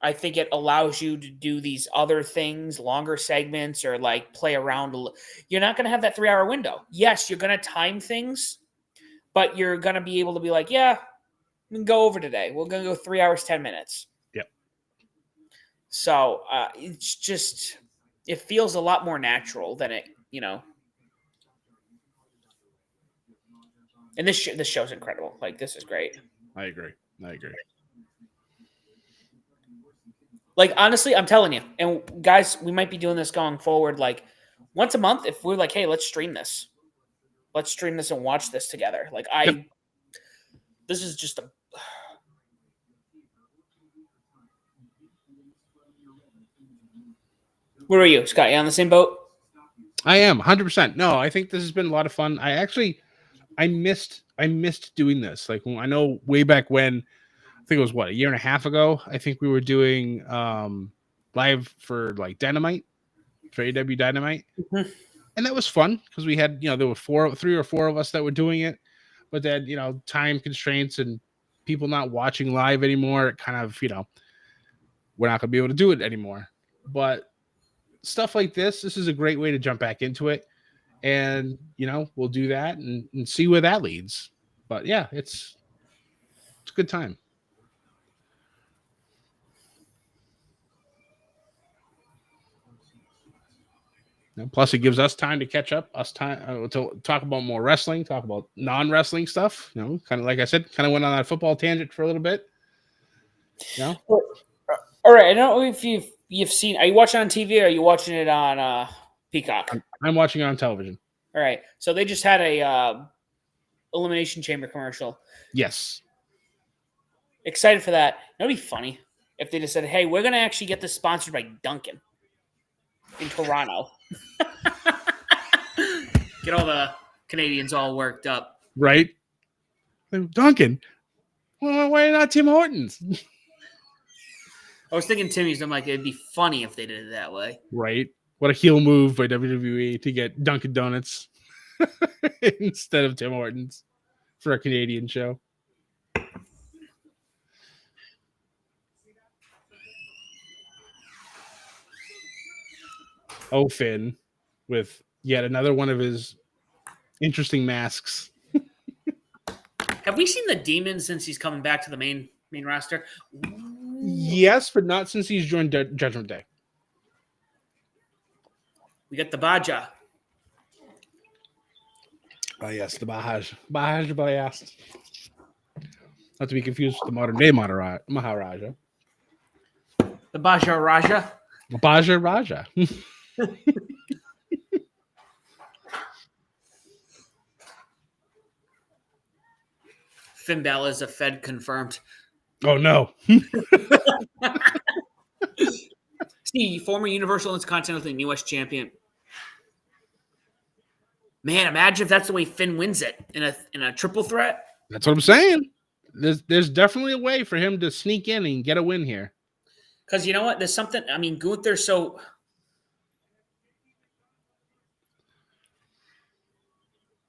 I think it allows you to do these other things, longer segments, or like play around. You're not going to have that 3-hour window. Yes, you're going to time things, but you're going to be able to be like, yeah, we can go over today. We're going to go 3 hours, 10 minutes. Yep. So it's just, it feels a lot more natural than it, And this show's incredible. Like, this is great. I agree. Like, honestly, I'm telling you, and guys, we might be doing this going forward. Like, once a month, if we're like, hey, let's stream this and watch this together. Like, this is just a. Where are you, Scott? You on the same boat? I am 100%. No, I think this has been a lot of fun. I missed doing this. Like, I know way back when, I think it was a year and a half ago. I think we were doing live for like Dynamite, for AW Dynamite, and that was fun because we had, there were 3 or 4 of us that were doing it, but then time constraints and people not watching live anymore. It kind of we're not gonna be able to do it anymore. But stuff like this is a great way to jump back into it. And we'll do that and see where that leads. But yeah, it's a good time. Plus, it gives us time to catch up, time to talk about more wrestling, talk about non-wrestling stuff. Kind of like I said, kind of went on that football tangent for a little bit. All right. I don't know if you've seen. Are you watching on TV or are you watching it on Peacock? I'm watching it on television. All right. So they just had a Elimination Chamber commercial. Yes. Excited for that. That'd be funny if they just said, hey, we're going to actually get this sponsored by Dunkin' in Toronto. Get all the Canadians all worked up. Right? Dunkin'? Well, why not Tim Hortons? I was thinking Timmy's. I'm like, it'd be funny if they did it that way. Right. What a heel move by WWE to get Dunkin' Donuts instead of Tim Hortons for a Canadian show. Oh, Finn, with yet another one of his interesting masks. Have we seen the Demon since he's coming back to the main roster? Yes, but not since he's joined Judgment Day. We got the Baja. Oh, yes, the Bahaj. Bahaj Bayast. Not to be confused with the modern day Maharaja. The Baja Raja. Baja Raja. Finn Balor is a Fed confirmed. Oh, no. See, former Universal Intercontinental and U.S. champion. Man, imagine if that's the way Finn wins it in a triple threat. That's what I'm saying. There's definitely a way for him to sneak in and get a win here. Because you know what? There's something. I mean, Gunther. So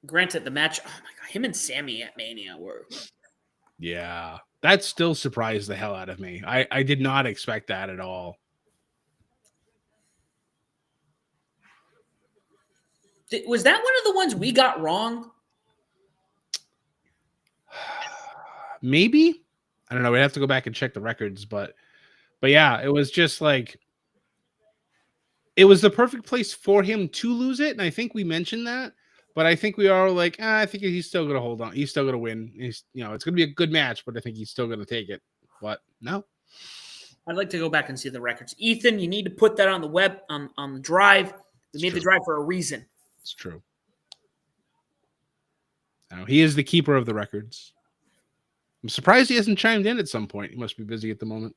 granted, the match. Oh my god, him and Sammy at Mania were. Yeah, that still surprised the hell out of me. I did not expect that at all. Was that one of the ones we got wrong? Maybe. I don't know. We'd have to go back and check the records, but yeah, it was just like it was the perfect place for him to lose it, and I think we mentioned that. But I think we are like, I think he's still going to hold on. He's still going to win. He's, it's going to be a good match, but I think he's still going to take it. But no. I'd like to go back and see the records. Ethan, you need to put that on the web, on the drive. We made the drive for a reason. It's true. Now, he is the keeper of the records. I'm surprised he hasn't chimed in at some point. He must be busy at the moment.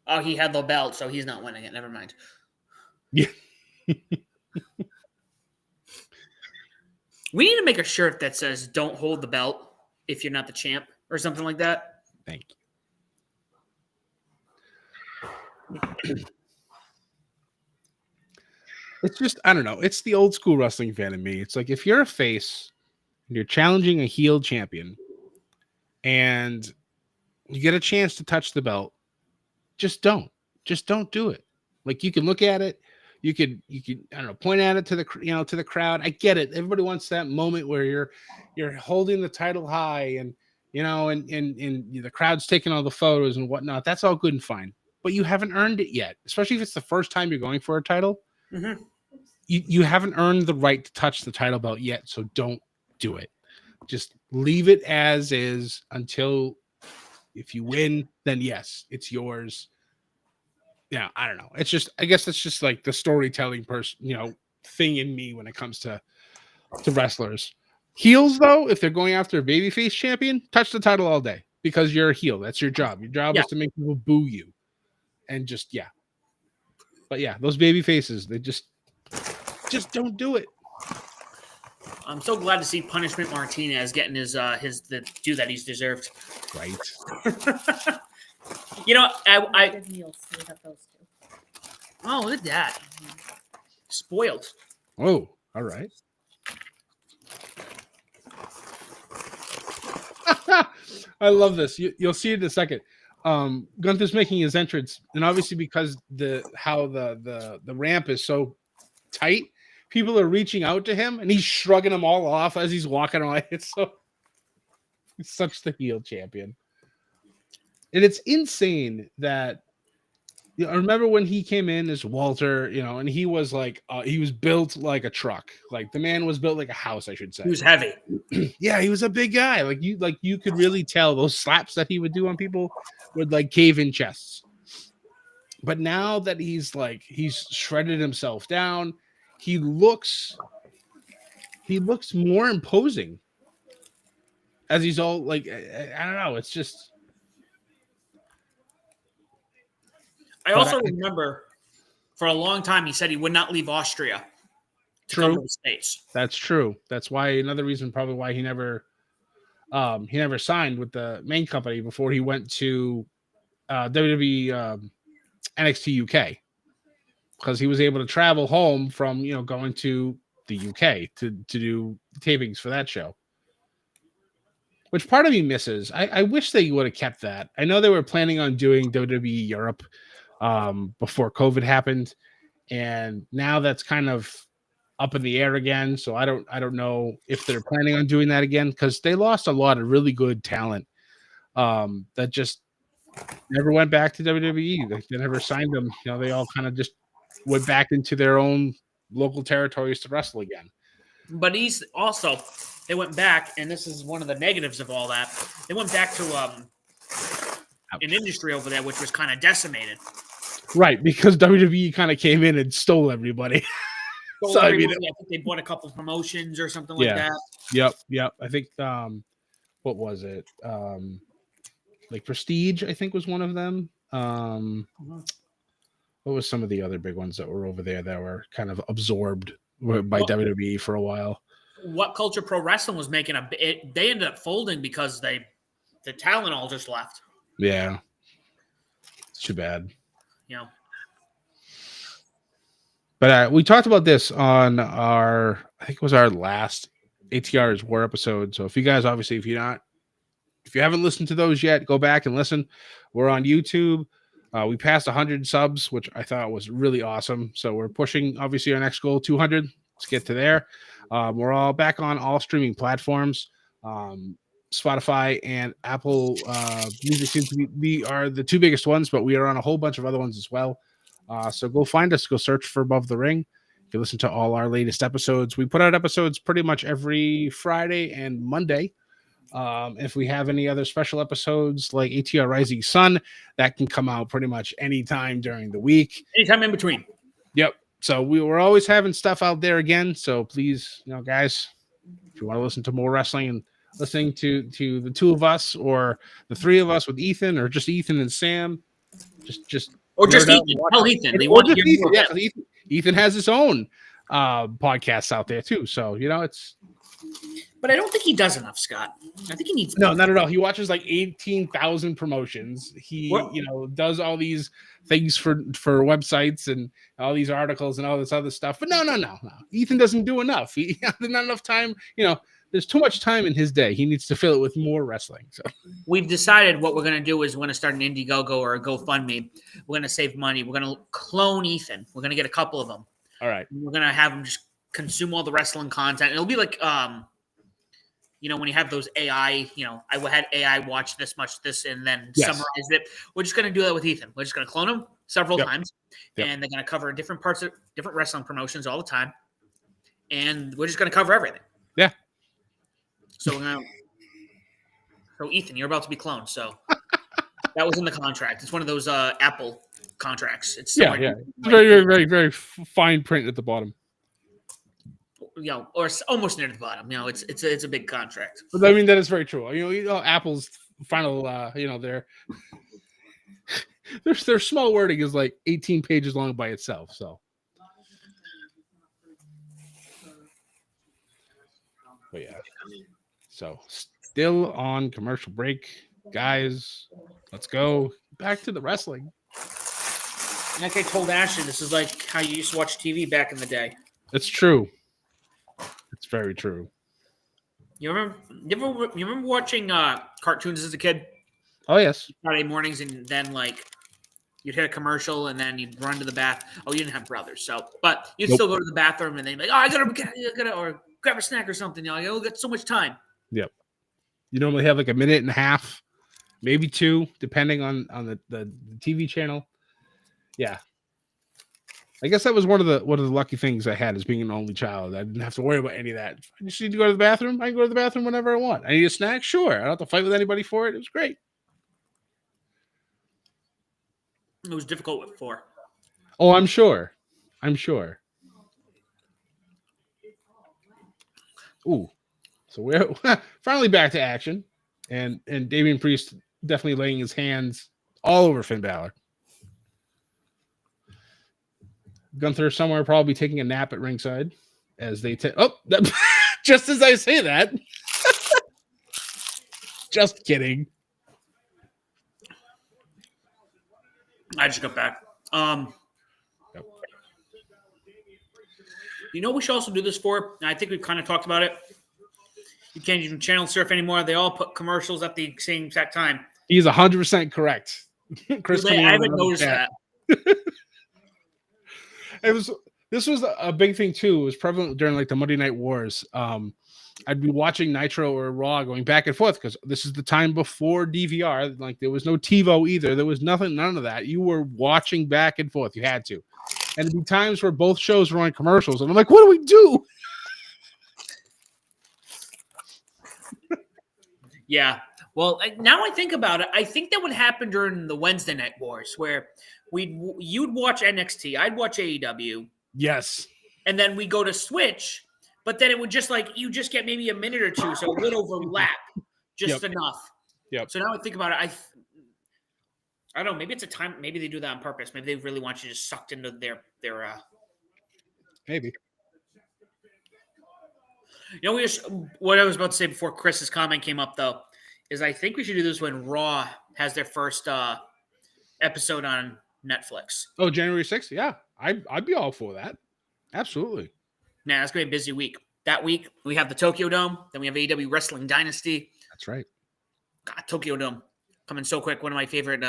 Oh, he had the belt, so he's not winning it. Never mind. Yeah. We need to make a shirt that says "Don't hold the belt if you're not the champ" or something like that. Thank you. It's just, I don't know. It's the old school wrestling fan in me. It's like if you're a face and you're challenging a heel champion and you get a chance to touch the belt, just don't do it. Like you can look at it, you could I don't know, point at it to the crowd. I get it. Everybody wants that moment where you're holding the title high and and the crowd's taking all the photos and whatnot. That's all good and fine, but you haven't earned it yet, especially if it's the first time you're going for a title. Mm-hmm. You haven't earned the right to touch the title belt yet, so don't do it. Just leave it as is until if you win, then yes, it's yours. Yeah, I don't know. It's just, I guess it's just like the storytelling thing in me when it comes to wrestlers. Heels, though, if they're going after a babyface champion, touch the title all day because you're a heel. That's your job. Your job is to make people boo you, and just But yeah, those baby faces, they just don't do it. I'm so glad to see Punishment Martinez getting the due that he's deserved. Right. You know, I Good meals to have those two. oh, look at that. Spoiled. Oh, all right. love this. You'll see it in a second. Gunther's making his entrance, and obviously because the ramp is so tight, people are reaching out to him, and he's shrugging them all off as he's walking away. It's such the heel champion. And it's insane that I remember when he came in as Walter, and he was like he was built like a truck. Like the man was built like a house, I should say. He was heavy. Yeah, he was a big guy. Like you could really tell those slaps that he would do on people would like cave in chests. But now that he's shredded himself down, he looks more imposing. As he's all like, I don't know. It's just. I also remember for a long time he said he would not leave Austria to come to the States. That's true. That's why another reason probably why he never signed with the main company before he went to WWE NXT UK, because he was able to travel home from going to the UK to do tapings for that show. Which part of me misses. I wish they would have kept that. I know they were planning on doing WWE Europe before COVID happened, and now that's kind of up in the air again. So I don't know if they're planning on doing that again, because they lost a lot of really good talent that just never went back to WWE. They never signed them. They all kind of just went back into their own local territories to wrestle again. But they went back, and this is one of the negatives of all that. They went back to an industry over there which was kind of decimated. Right, because WWE kind of came in and stole everybody. So I think they bought a couple of promotions or something like that. Yep. I think what was it? Like Prestige, I think was one of them. What was some of the other big ones that were over there that were kind of absorbed by WWE for a while? What Culture Pro Wrestling was making they ended up folding because the talent all just left. Yeah, it's too bad. But we talked about this on I think it was our last ATR's War episode. So if you guys, obviously, if you haven't listened to those yet, go back and listen. We're on YouTube. We passed 100 subs, which I thought was really awesome. So we're pushing, obviously, our next goal, 200. Let's get to there. We're all back on all streaming platforms. Spotify and Apple Music seem to are the two biggest ones, but we are on a whole bunch of other ones as well. So go find us. Go search for Above the Ring. You can listen to all our latest episodes. We put out episodes pretty much every Friday and Monday. If we have any other special episodes like ATR Rising Sun, that can come out pretty much anytime during the week. Anytime in between. Yep. So we're always having stuff out there again. So please, guys, if you want to listen to more wrestling and listening to the two of us or the three of us with Ethan or just Ethan and Sam, just or just Ethan. Tell Ethan. They want to hear more. Yeah, Ethan has his own podcasts out there too. So it's But I don't think he does enough, Scott. I think he needs No, not at all. He watches like 18,000 promotions. He, What? does all these things for websites and all these articles and all this other stuff. But no. Ethan doesn't do enough. There's not enough time. There's too much time in his day. He needs to fill it with more wrestling. So We've decided what we're going to do is we're going to start an Indiegogo or a GoFundMe. We're going to save money. We're going to clone Ethan. We're going to get a couple of them. all right. We're going to have him just consume all the wrestling content. It'll be like, when you have those AI, I had AI watch this much, and then summarize it. We're just going to do that with Ethan. We're just going to clone him several times, and they're going to cover different parts of different wrestling promotions all the time. And we're just going to cover everything. Yeah. So Ethan, you're about to be cloned. So that was in the contract. It's one of those Apple contracts. It's Very, very, very, very fine print at the bottom. Or almost near the bottom. It's a big contract. But I mean, that is very true. Apple's final, their small wording is like 18 pages long by itself. So, but yeah. So still on commercial break, guys. Let's go back to the wrestling. Like I told Ashley, this is like how you used to watch TV back in the day. It's true. It's very true. You remember watching cartoons as a kid? Oh yes. Friday mornings, and then you'd hit a commercial, and then you'd run to the bath. Oh, you didn't have brothers, but you'd still go to the bathroom, and then you'd be like, oh, I gotta, or grab a snack or something. You got so much time. Yep. You normally have like a minute and a half, maybe 2, depending on the TV channel. Yeah. I guess that was one of the lucky things I had as being an only child. I didn't have to worry about any of that. I just need to go to the bathroom. I can go to the bathroom whenever I want. I need a snack? Sure. I don't have to fight with anybody for it. It was great. It was difficult with 4. Oh, I'm sure. Ooh. So we're finally back to action. And Damian Priest definitely laying his hands all over Finn Balor. Gunther somewhere probably taking a nap at ringside as they just as I say that. Just kidding. I just got back. Yep. We should also do this for? I think we've kind of talked about it. You can't even channel surf anymore. They all put commercials at the same exact time. He's 100% correct. Chris, I haven't noticed that. This was a big thing too. It was prevalent during like the Monday Night Wars. I'd be watching Nitro or Raw going back and forth because this is the time before DVR. Like there was no TiVo either. There was none of that. You were watching back and forth. You had to. And there'd be times where both shows were on commercials, and I'm like, what do we do? Yeah. Well, now I think about it, I think that would happen during the Wednesday Night Wars where you'd watch NXT, I'd watch AEW. Yes. And then we go to Switch, but then it would just you just get maybe a minute or two, so it would overlap just enough. Yep. So now I think about it, I don't know, maybe it's a time, maybe they do that on purpose. Maybe they really want you just sucked into their maybe. What I was about to say before Chris's comment came up, though, is I think we should do this when Raw has their first episode on Netflix. Oh, January 6th? Yeah, I'd be all for that. Absolutely. Nah, that's going to be a busy week. That week, we have the Tokyo Dome. Then we have AEW Wrestling Dynasty. That's right. God, Tokyo Dome. Coming so quick. One of my favorite.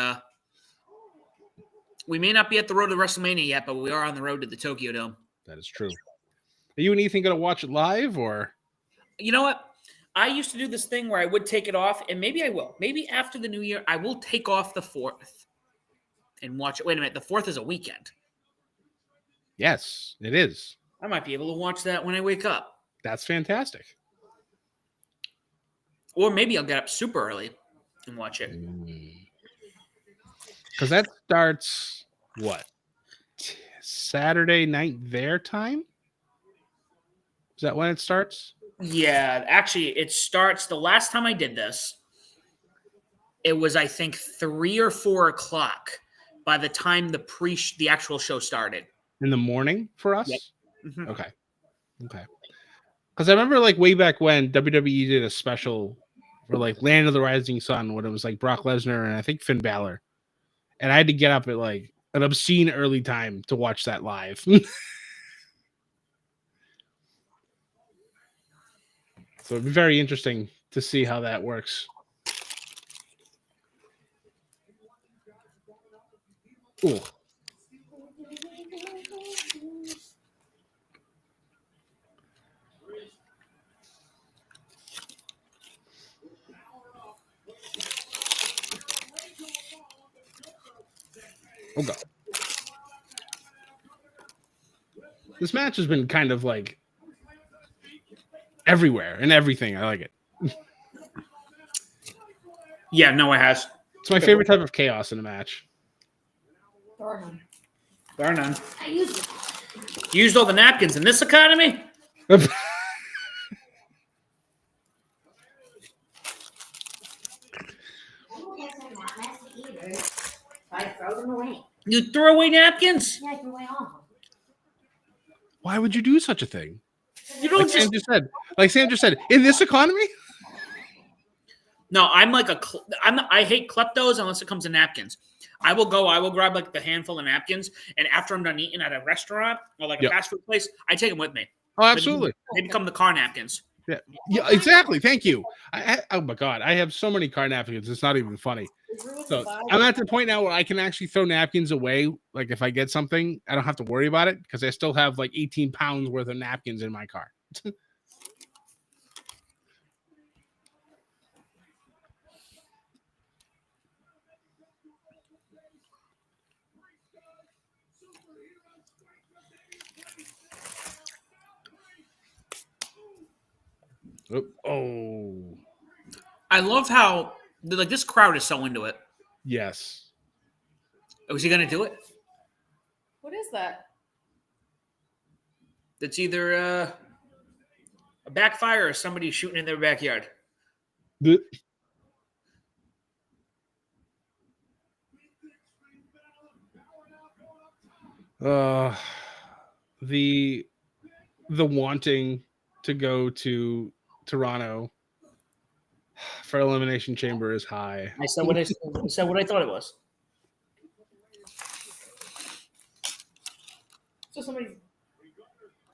We may not be at the road to WrestleMania yet, but we are on the road to the Tokyo Dome. That is true. Are you and Ethan going to watch it live or? You know what? I used to do this thing where I would take it off, and maybe I will. Maybe after the new year, I will take off the 4th and watch it. Wait a minute. The 4th is a weekend. Yes, it is. I might be able to watch that when I wake up. That's fantastic. Or maybe I'll get up super early and watch it. Because that starts, what? Saturday night their time? Is that when it starts? Yeah, actually, it starts. The last time I did this, it was, I think, 3 or 4 o'clock by the time the actual show started. In the morning for us? Yep. Mm-hmm. Okay. Because I remember like way back when WWE did a special for like Land of the Rising Sun when it was like Brock Lesnar and I think Finn Balor. And I had to get up at like an obscene early time to watch that live. So it'd be very interesting to see how that works. Ooh. Oh god. This match has been kind of like everywhere and everything. I like it. Yeah, no, it has. It's my favorite type of chaos in a match. There are none. There are none. I used it. You used all the napkins in this economy? I throw them away. You throw away napkins? Yeah, I threw away all of them. Why would you do such a thing? You don't Like Sam just said, in this economy? No, I'm like I hate kleptos unless it comes to napkins. I will grab like the handful of napkins, and after I'm done eating at a restaurant or like a fast food place, I take them with me. Oh, absolutely. They become the car napkins. Yeah, exactly. Thank you. Oh my god, I have so many car napkins. It's not even funny. So I'm at the point now where I can actually throw napkins away. Like if I get something, I don't have to worry about it because I still have like 18 pounds worth of napkins in my car. Oh, I love how like this crowd is so into it. yes. Oh, is he gonna do it? What is that? It's either a backfire or somebody shooting in their backyard. The uh the wanting to go to Toronto for Elimination Chamber is high. I said what I thought it was. So somebody's.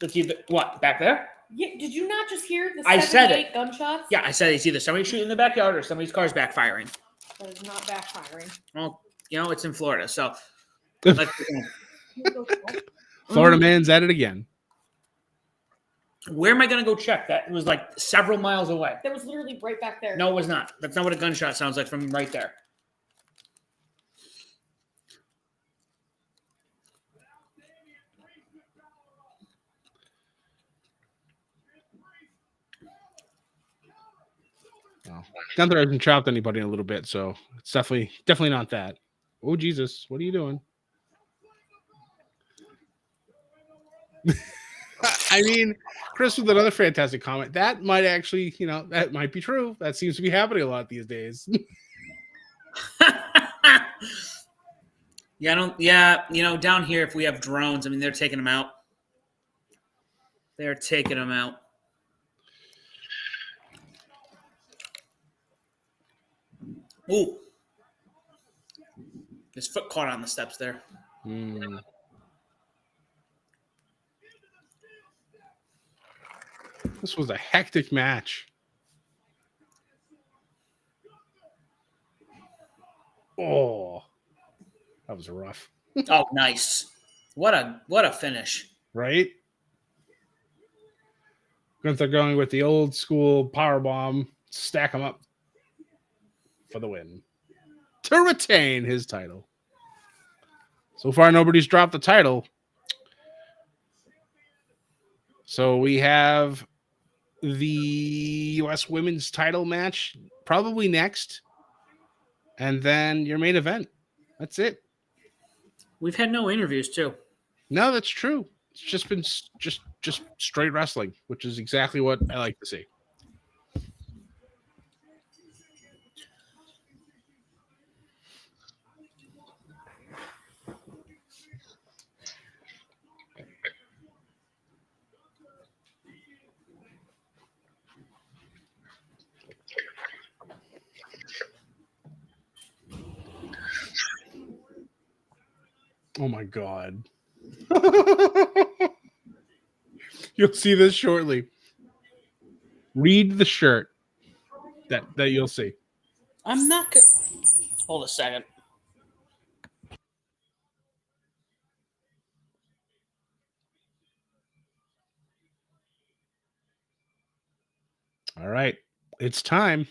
It's either what back there? Yeah, did you not just hear the I said 78 it. gunshots? Yeah, I said it's either somebody shooting in the backyard or somebody's car's backfiring. That is not backfiring. Well, you know, it's in Florida, so let's Florida man's at it again. Where am I going to go check? That was like several miles away. That was literally right back there. No, it was not. That's not what a gunshot sounds like from right there. Well, Gunther hasn't chopped anybody in a little bit, so it's definitely not that. Oh Jesus, what are you doing? I mean, Chris with another fantastic comment. That might actually, that might be true. That seems to be happening a lot these days. Down here, if we have drones, I mean, they're taking them out. They're taking them out. Ooh. His foot caught on the steps there. This was a hectic match. Oh, that was rough. Oh, nice. What a finish. Right? Gunther going with the old school power bomb, stack him up for the win to retain his title. So far, nobody's dropped the title. So we have the U.S. women's title match probably next, and then your main event. That's it. We've had no interviews too. No, that's true. It's just been just straight wrestling, which is exactly what I like to see. Oh my god. You'll see this shortly. Read the shirt that you'll see. I'm not good. Hold a second. All right. It's time.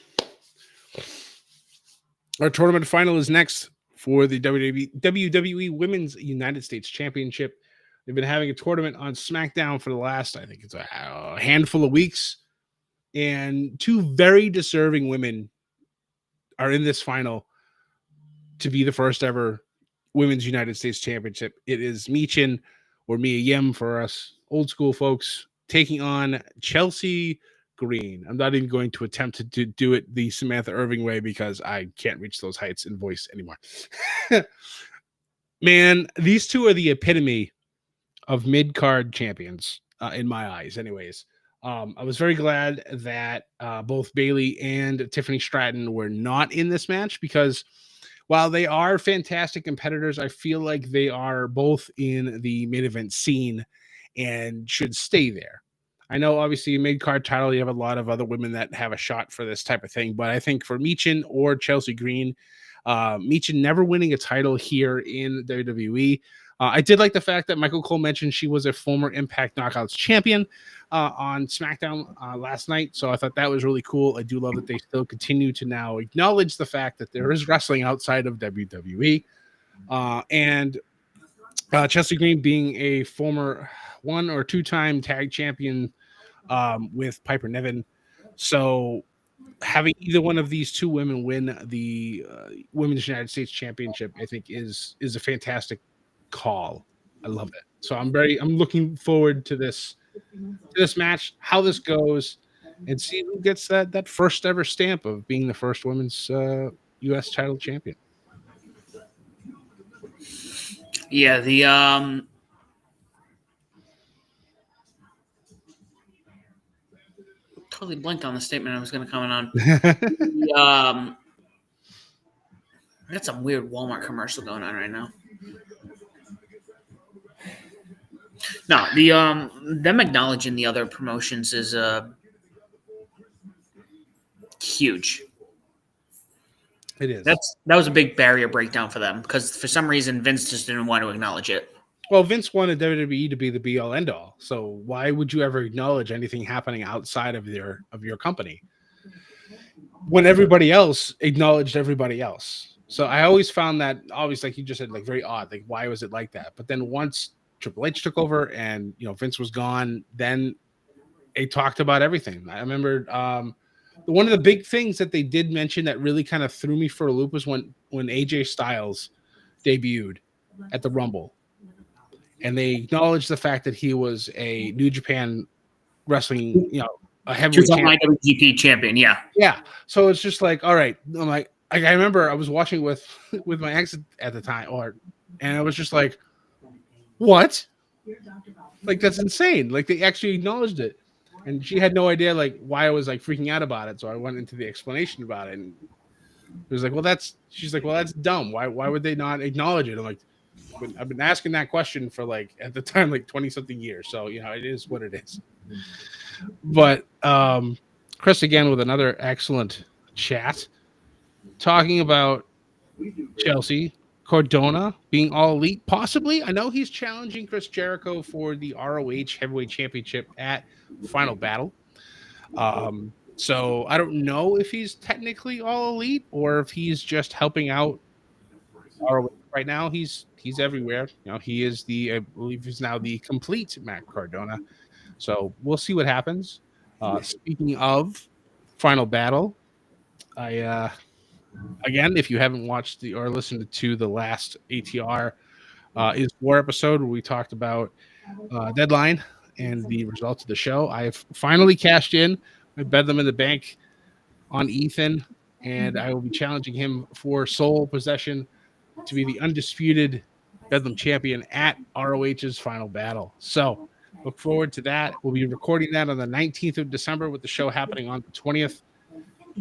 Our tournament final is next for the WWE Women's United States Championship. They've been having a tournament on SmackDown for the last, I think it's a handful of weeks. And two very deserving women are in this final to be the first ever Women's United States Championship. It is Michin, or Mia Yim for us old school folks, taking on Chelsea Green. I'm not even going to attempt to do it the Samantha Irving way because I can't reach those heights in voice anymore. Man, these two are the epitome of mid-card champions in my eyes anyways. I was very glad that both Bayley and Tiffany Stratton were not in this match because while they are fantastic competitors, I feel like they are both in the main event scene and should stay there. I know, obviously, mid-card title, you have a lot of other women that have a shot for this type of thing, but I think for Michin or Chelsea Green, Michin never winning a title here in WWE. I did like the fact that Michael Cole mentioned she was a former Impact Knockouts champion on SmackDown last night, so I thought that was really cool. I do love that they still continue to now acknowledge the fact that there is wrestling outside of WWE. And Chelsea Green being a former 1 or 2-time tag champion with Piper Niven. So having either one of these two women win the Women's United States Championship, I think is a fantastic call. I love it. So I'm looking forward to this match, how this goes, and see who gets that first ever stamp of being the first women's U.S. title champion. Yeah, the totally blanked on the statement I was going to comment on. I got some weird Walmart commercial going on right now. No, the them acknowledging the other promotions is huge. It is. That was a big barrier breakdown for them because for some reason Vince just didn't want to acknowledge it. Well, Vince wanted WWE to be the be all end all. So why would you ever acknowledge anything happening outside of your company when everybody else acknowledged everybody else? So I always found that, obviously, like you just said, like very odd. Like, why was it like that? But then once Triple H took over and Vince was gone, then they talked about everything. I remember one of the big things that they did mention that really kind of threw me for a loop was when AJ Styles debuted at the Rumble. And they acknowledged the fact that he was a New Japan Wrestling, a heavyweight champion. IWGP champion, yeah. Yeah. So it's just like, all right. I'm like, I remember I was watching with my ex at the time, and I was just like, what? Like, that's insane. Like, they actually acknowledged it. And she had no idea, like, why I was, like, freaking out about it. So I went into the explanation about it. And it was like, she's like, well, that's dumb. Why would they not acknowledge it? I'm like, I've been asking that question for, like, at the time, like 20-something years. So, it is what it is. But Chris, again, with another excellent chat, talking about Chelsea Cardona being all elite, possibly. I know he's challenging Chris Jericho for the ROH Heavyweight Championship at Final Battle. So I don't know if he's technically all elite or if he's just helping out ROH right now. He's everywhere. He is I believe he's now the complete Matt Cardona. So we'll see what happens. Speaking of Final Battle, again, if you haven't watched or listened to the last ATR is War episode where we talked about Deadline and the results of the show, I've finally cashed in my Bedlam in the Bank on Ethan, and I will be challenging him for sole possession to be the undisputed Bedlam champion at ROH's Final Battle. So look forward to that. We'll be recording that on the 19th of December with the show happening on the 20th.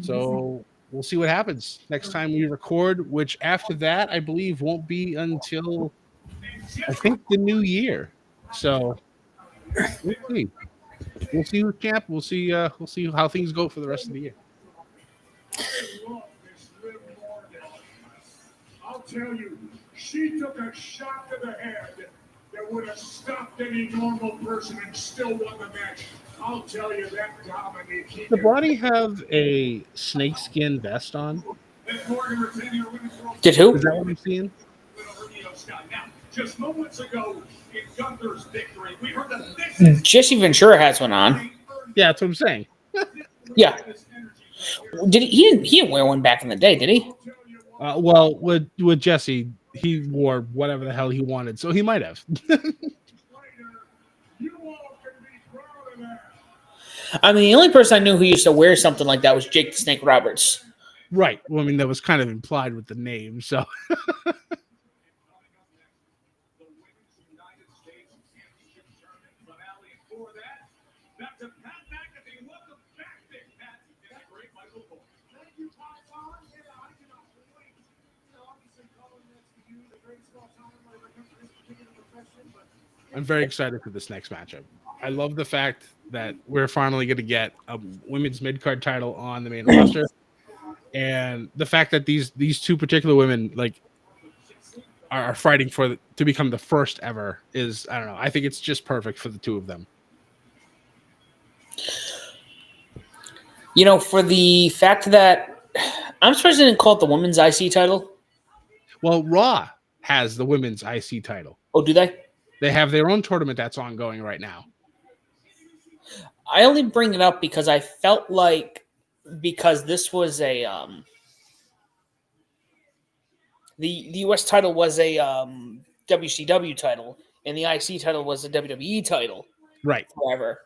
So we'll see what happens next time we record, which after that, I believe won't be until I think, the new year. So we'll see. We'll see who's champ. We'll see. We'll see how things go for the rest of the year. I love this Liv Morgan. I'll tell you, she took a shot to the head that would have stopped any normal person and still won the match. I'll tell you that Dominic. Does the body have a snakeskin vest on? Did who? Is that what I'm seeing? Now, just moments ago in Gunther's victory, we heard that this Jesse Ventura has one on. Yeah, that's what I'm saying. Yeah. Did he didn't wear one back in the day, did he? Well, with Jesse, he wore whatever the hell he wanted, so he might have. you all can be proud of that. I mean, the only person I knew who used to wear something like that was Jake the Snake Roberts. Right. Well, I mean, that was kind of implied with the name, so. I'm very excited for this next matchup. I love the fact that we're finally going to get a women's mid-card title on the main roster, and the fact that these two particular women like are fighting to become the first ever is, I don't know. I think it's just perfect for the two of them. You know, for the fact that I'm surprised they didn't call it the women's IC title. Well, Raw has the women's IC title. Oh, do they? They have their own tournament that's ongoing right now. I only bring it up because I felt like because this was a the US title was a WCW title and the IC title was a WWE title. Right. Forever.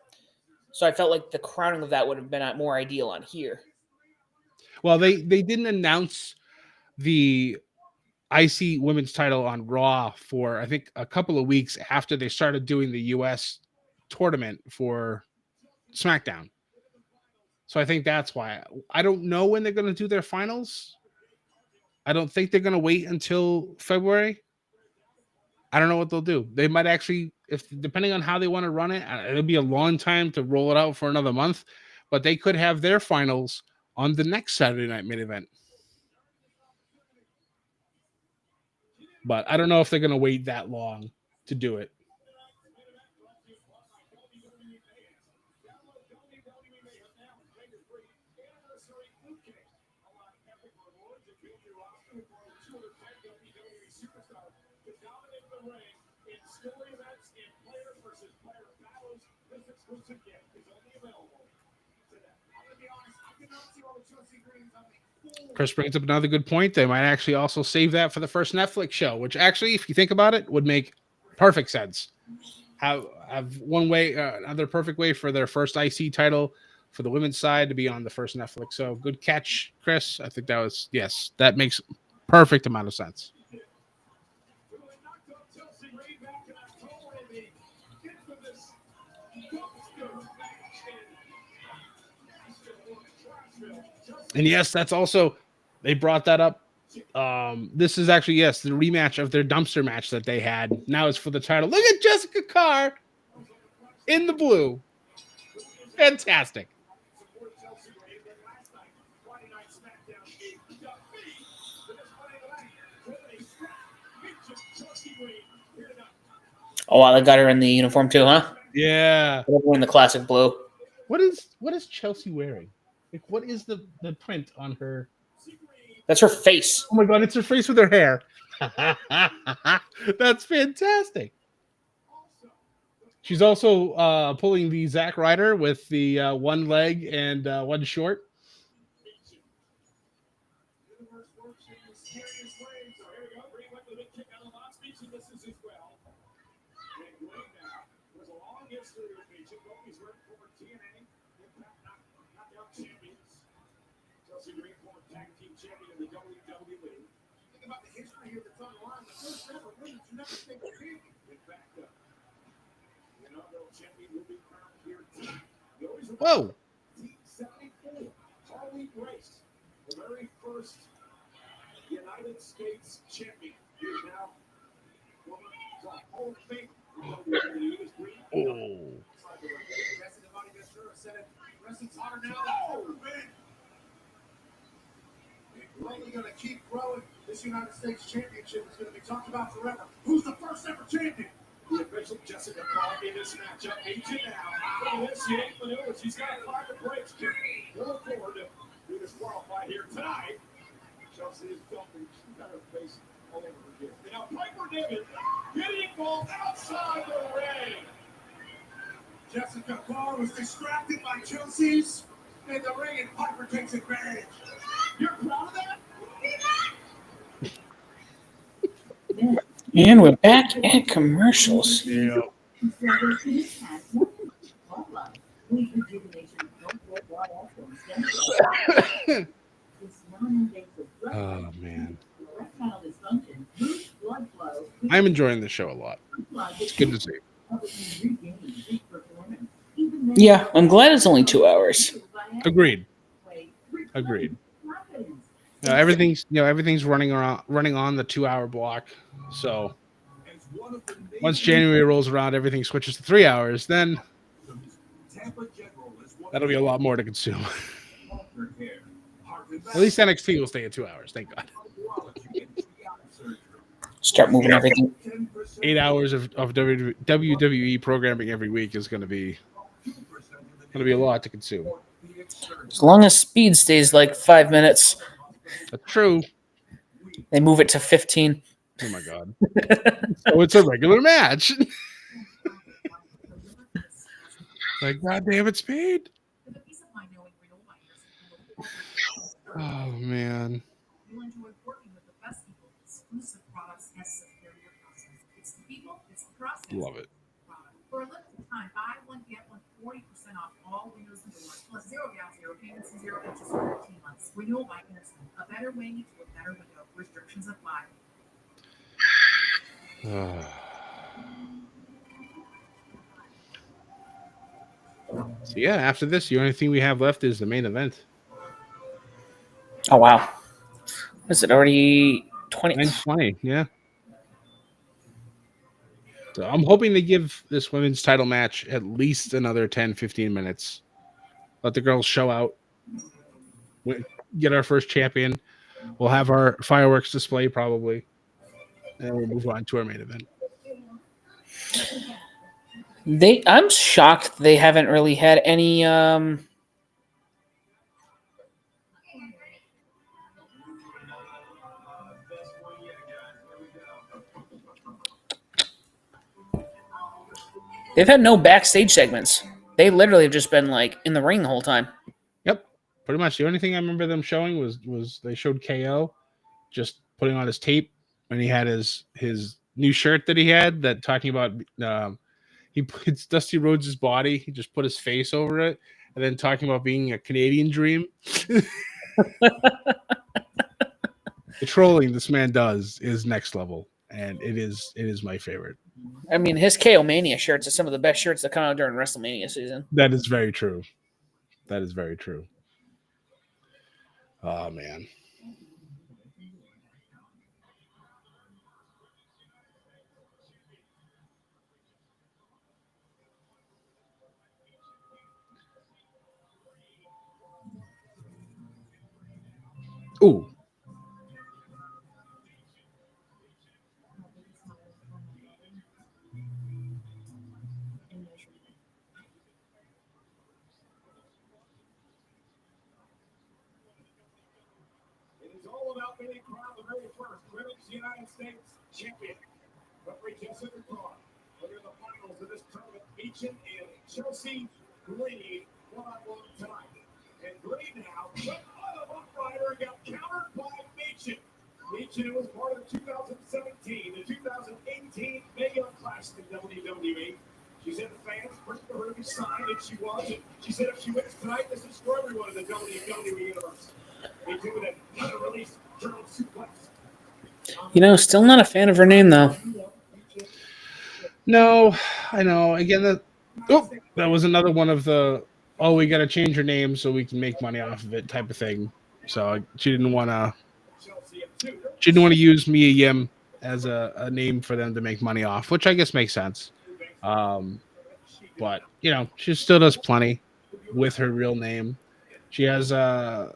So I felt like the crowning of that would have been more ideal on here. Well, they didn't announce the IC women's title on Raw for, I think, a couple of weeks after they started doing the US tournament for SmackDown. So I think that's why. I don't know when they're going to do their finals. I don't think they're going to wait until February. I don't know what they'll do. They might actually, if depending on how they want to run it, it'll be a long time to roll it out for another month, but they could have their finals on the next Saturday night main event. But I don't know if they're going to wait that long to do it. Chris brings up another good point. They might actually also save that for the first Netflix show, which actually, if you think about it, would make perfect sense. Have one way, another perfect way for their first IC title for the women's side to be on the first Netflix. So good catch, Chris. I think that makes perfect amount of sense. And yes, that's also, they brought that up. This is actually, yes, the rematch of their dumpster match that they had. Now it's for the title. Look at Jessica Carr in the blue. Fantastic. Oh, wow, they got her in the uniform too, huh? Yeah. In the classic blue. What is Chelsea wearing? Like, what is the print on her? That's her face. Oh my god, it's her face with her hair. That's fantastic. She's also pulling the Zack Ryder with the one leg and one short. Whoa. The very first United States champion is now woman. Oh. We're only going to keep growing. This United States Championship is going to be talked about forever. Who's the first ever champion? The official Jessica Clark in this matchup. Agent now. Out of this, she ain't maneuvered. She's got to find the breaks. We'll look forward to do this world fight here tonight. Chelsea is dumping. She's got her face all over her gear. Now, Piper Niven getting involved outside the ring. Jessica Clark was distracted by Chelsea's in the ring, and Piper takes advantage. You're proud of that? And we're back at commercials. Yeah. Oh man, I'm enjoying the show a lot. It's good to see. Yeah, I'm glad it's only 2 hours. Agreed. Everything's running on the 2 hour block. So once January rolls around, everything switches to 3 hours. Then that'll be a lot more to consume. At least NXT will stay at 2 hours. Thank God. Start moving everything. 8 hours of WWE programming every week is going to be a lot to consume. As long as speed stays like 5 minutes, That's true. they move it to 15. Oh my God. So it's a regular match. Like, God damn it, speed. Oh man. Love it. For a limited time, buy one, get one 40% off all windows and doors, plus 0 down, 0 payments, and 0 interest for 13 months. Renewal by Innocent. A better way to a better window. Restrictions apply. So yeah, after this, the only thing we have left is the main event. Oh, wow. Is it already 20? 9:20, yeah. So I'm hoping they give this women's title match at least another 10, 15 minutes. Let the girls show out. Get our first champion. We'll have our fireworks display probably. And we'll move on to our main event. I'm shocked they haven't really had any they've had no backstage segments. They literally have just been like in the ring the whole time. Yep. Pretty much the only thing I remember them showing was they showed KO just putting on his tape and he had his new shirt that he had that talking about he puts Dusty Rhodes' body, he just put his face over it, and then talking about being a Canadian dream. The trolling this man does is next level, and it is my favorite. I mean, his KO Mania shirts are some of the best shirts that come out during WrestleMania season. That is very true. That is very true. Oh man. Ooh. It is all about being crowned the very first Women's United States champion. Referee Jessica Clark. Look at the finals of this tournament. Meechin and Chelsea Green one-on-one tonight. And Green now took on a Rough Rider and got countered by Meechin. Meechin was part of the 2017 to 2018 Mega Clash in WWE. She said the fans pushed for her to be signed, and she was. And she said if she wins tonight, this is for everyone in the WWE Universe. They do it at unreleased German suplex. You know, still not a fan of her name though. No, I know. Again, that was another one of the we got to change her name so we can make money off of it type of thing. So she didn't want to use Mia Yim as a name for them to make money off, which I guess makes sense. But you know, she still does plenty with her real name. She has a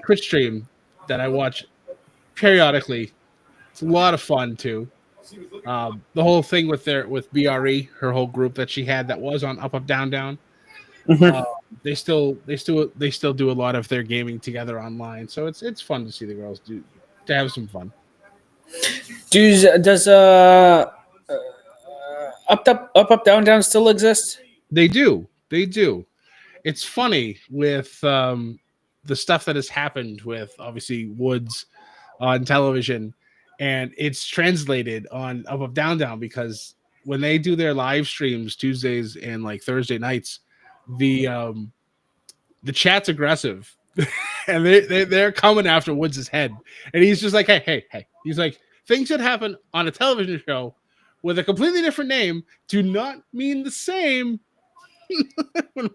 Twitch stream that I watch periodically. It's a lot of fun too. The whole thing with BRE, her whole group that she had that was on Up Up Down Down. Uh, they still do a lot of their gaming together online, so it's fun to see the girls to have some fun. Does up down down still exist? They do. It's funny with the stuff that has happened with obviously Woods on television, and it's translated on Up Up Down Down because when they do their live streams Tuesdays and like Thursday nights, the chat's aggressive, and they're coming after Woods' head, and he's just like, hey. He's like, things that happen on a television show with a completely different name do not mean the same when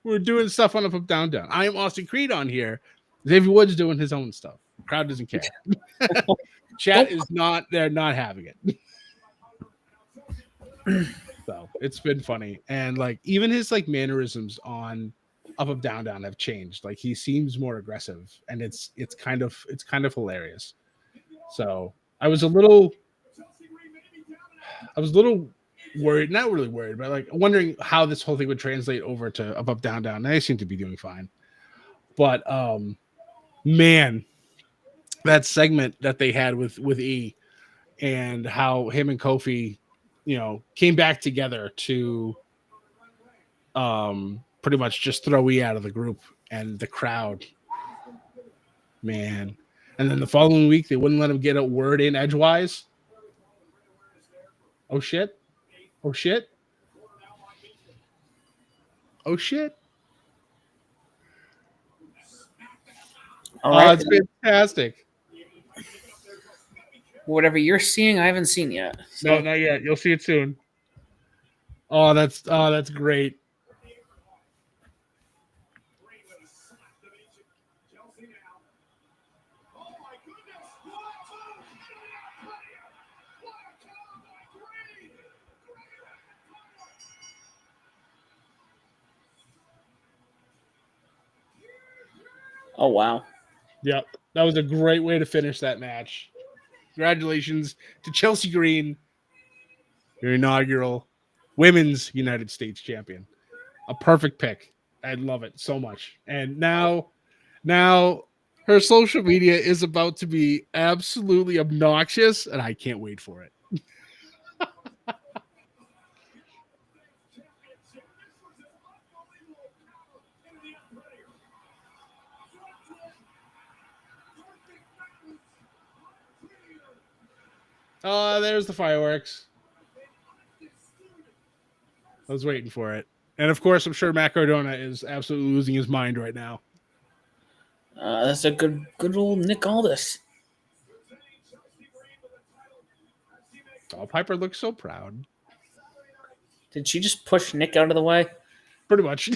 we're doing stuff on Up Down Down. I am Austin Creed on here. Xavier Woods doing his own stuff. Crowd doesn't care. Chat is not. They're not having it. So it's been funny, and like even his like mannerisms on Up Down Down have changed. Like he seems more aggressive, and it's kind of hilarious. So I was a little worried, not really worried, but like wondering how this whole thing would translate over to Up Down Down. And they seem to be doing fine. But man, that segment that they had with E and how him and Kofi, you know, came back together to pretty much just throw E out of the group and the crowd, man. And then the following week they wouldn't let him get a word in edgewise. Oh shit. All right. It's fantastic. Whatever you're seeing, I haven't seen yet. So. No, not yet. You'll see it soon. Oh, that's great. Oh wow. Yep. That was a great way to finish that match. Congratulations to Chelsea Green, your inaugural Women's United States Champion. A perfect pick. I love it so much. And now her social media is about to be absolutely obnoxious, and I can't wait for it. There's the fireworks. I was waiting for it. And of course, I'm sure Matt Cardona is absolutely losing his mind right now. That's a good old Nick Aldis. Oh, Piper looks so proud. Did she just push Nick out of the way? Pretty much.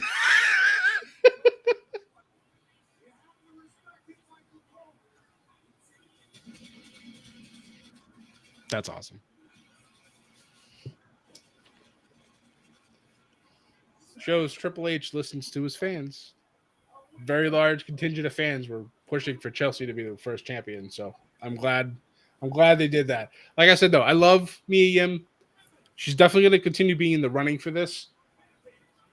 That's awesome. Shows Triple H listens to his fans. Very large contingent of fans were pushing for Chelsea to be the first champion. So I'm glad they did that. Like I said, though, I love Mia Yim. She's definitely going to continue being in the running for this.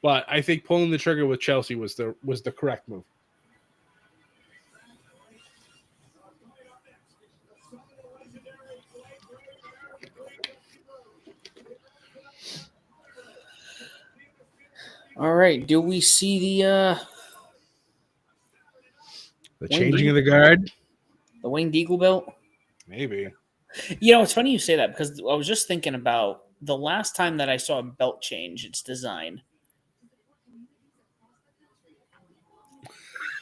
But I think pulling the trigger with Chelsea was the correct move. All right. Do we see the changing of the guard? The Wayne Deagle belt? Maybe. You know, it's funny you say that because I was just thinking about the last time that I saw a belt change its design.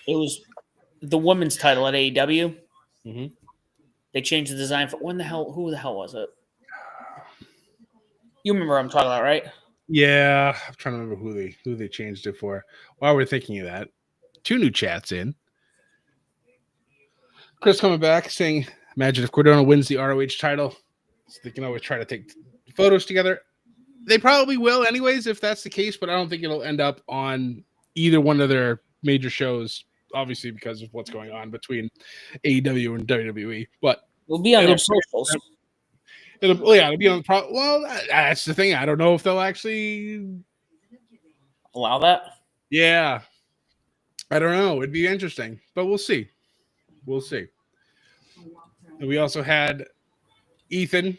It was the women's title at AEW. Mm-hmm. They changed the design for who the hell was it? You remember what I'm talking about, right? Yeah, I'm trying to remember who they changed it for. While we're thinking of that, 2 new chats in. Chris coming back saying, Imagine if Cardona wins the ROH title, so they can always try to take photos together. They probably will anyways if that's the case, but I don't think it'll end up on either one of their major shows, obviously because of what's going on between AEW and WWE. But We'll be on It'll- their socials. it'll be on the well, that's the thing. I don't know if they'll actually Allow that. Yeah. I don't know. It'd be interesting, but we'll see. We'll see. And we also had Ethan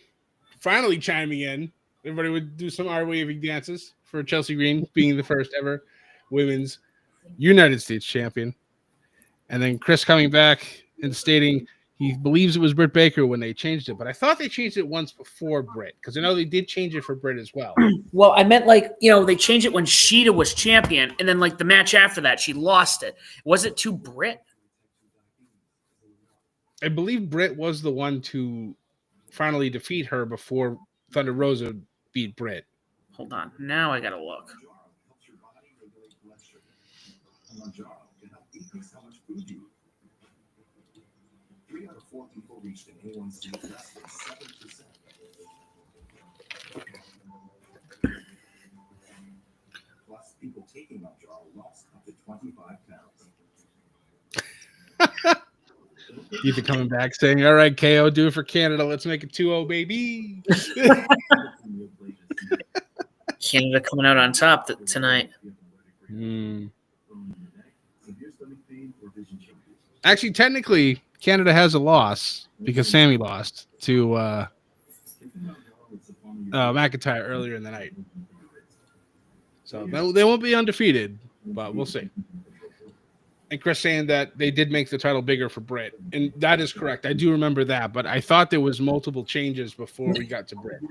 finally chiming in. Everybody would do some R-waving dances for Chelsea Green being the first ever women's United States champion. And then Chris coming back and stating he believes it was Britt Baker when they changed it, but I thought they changed it once before Britt because I know they did change it for Britt as well. Well, I meant they changed it when Sheeta was champion, and then the match after that, she lost it. Was it to Britt? I believe Britt was the one to finally defeat her before Thunder Rosa beat Britt. Hold on. Now I got to look. Three out of 4 people reached an A1C less than 7%. Plus, people taking Mounjaro lost up to 25 pounds. Ethan coming back saying, all right, KO, do it for Canada. Let's make it 2-0, baby. Canada coming out on top tonight. Actually, technically, Canada has a loss because Sammy lost to McIntyre earlier in the night. So they won't be undefeated, but we'll see. And Chris saying that they did make the title bigger for Britt. And that is correct. I do remember that, but I thought there was multiple changes before we got to Britt.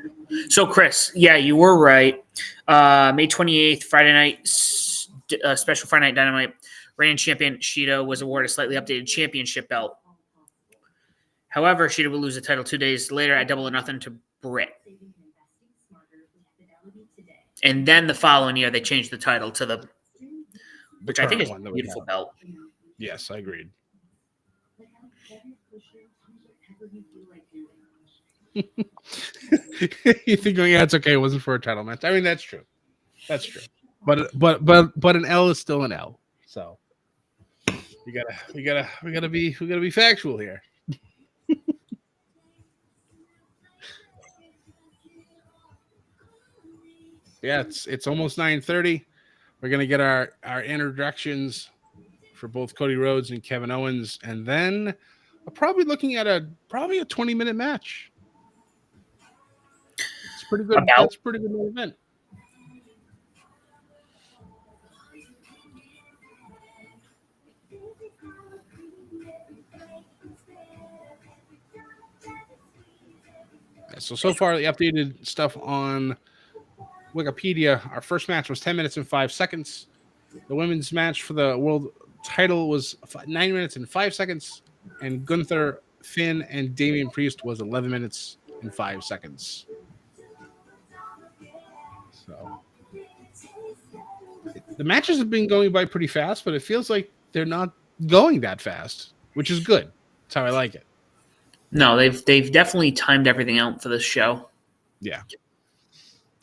So, Chris, yeah, you were right. May 28th, Friday night, special Friday Night Dynamite. Reigning champion Sheeta was awarded a slightly updated championship belt. However, Sheeta would lose the title 2 days later at Double or Nothing to Britt. And then the following year, they changed the title to which I think is a beautiful belt. Yes, I agreed. You think, yeah, it's okay. It wasn't for a title match. I mean, that's true. That's true. But an L is still an L. So we gotta be factual here. Yeah, it's almost 9:30. We're gonna get our introductions for both Cody Rhodes and Kevin Owens, and then we're probably looking at a 20-minute match. It's pretty good. That's a pretty good main event. So far, the updated stuff on Wikipedia, our first match was 10 minutes and 5 seconds. The women's match for the world title was 9 minutes and 5 seconds. And Gunther, Finn, and Damian Priest was 11 minutes and 5 seconds. So the matches have been going by pretty fast, but it feels like they're not going that fast, which is good. That's how I like it. No, they've definitely timed everything out for this show. Yeah.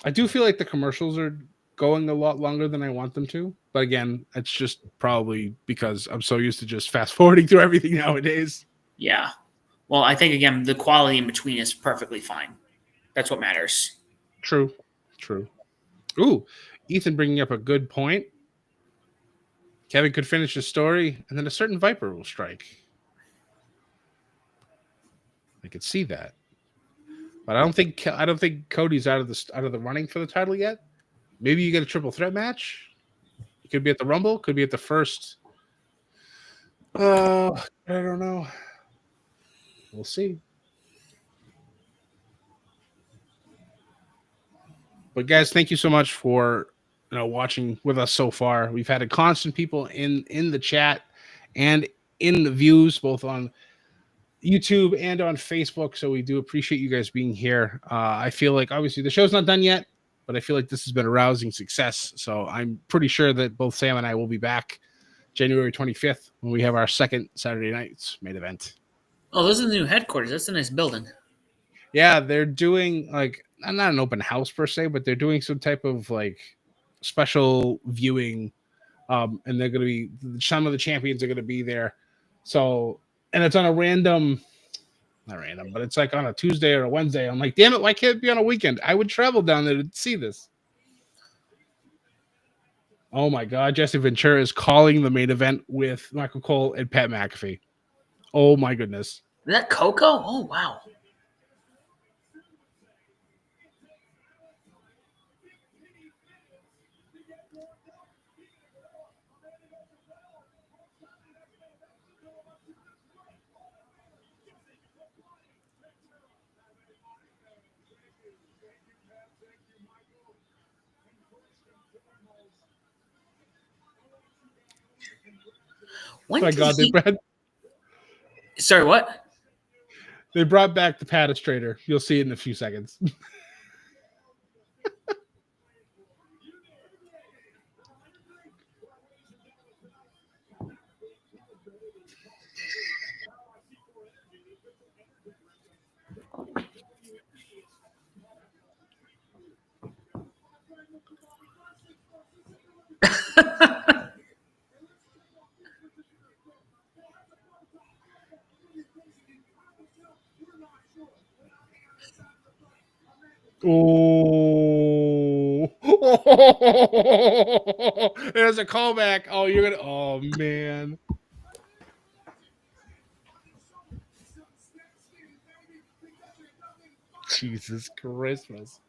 I do feel like the commercials are going a lot longer than I want them to. But again, it's just probably because I'm so used to just fast forwarding through everything nowadays. Yeah. Well, I think, again, the quality in between is perfectly fine. That's what matters. True. Ooh, Ethan bringing up a good point. Kevin could finish his story, and then a certain Viper will strike. I could see that. But I don't think Cody's out of the running for the title yet. Maybe you get a triple threat match. It could be at the Rumble. Could be at the first. I don't know. We'll see. But guys, thank you so much for watching with us so far. We've had a constant people in the chat and in the views, both on YouTube and on Facebook. So we do appreciate you guys being here. I feel like obviously the show's not done yet, but I feel like this has been a rousing success. So I'm pretty sure that both Sam and I will be back January 25th when we have our second Saturday night's main event. Oh, those are the new headquarters. That's a nice building. Yeah, they're doing like not an open house per se, but they're doing some type of like special viewing. And they're gonna be some of the champions are gonna be there. So and it's on a not random, but it's like on a Tuesday or a Wednesday. I'm like, damn it, why can't it be on a weekend? I would travel down there to see this. Oh my god, Jesse Ventura is calling the main event with Michael Cole and Pat McAfee. Oh my goodness. Is that Coco? Oh, wow. When My did god, he... they Sorry, what? brought back the Padistrator. You'll see it in a few seconds. Oh, there's a callback. Oh, you're gonna. Oh man. Jesus Christmas.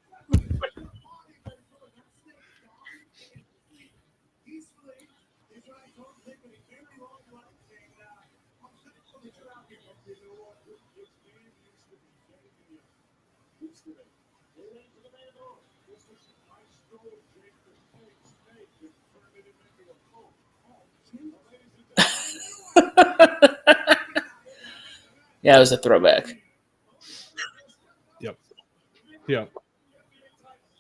Yeah, it was a throwback. Yep. Yep.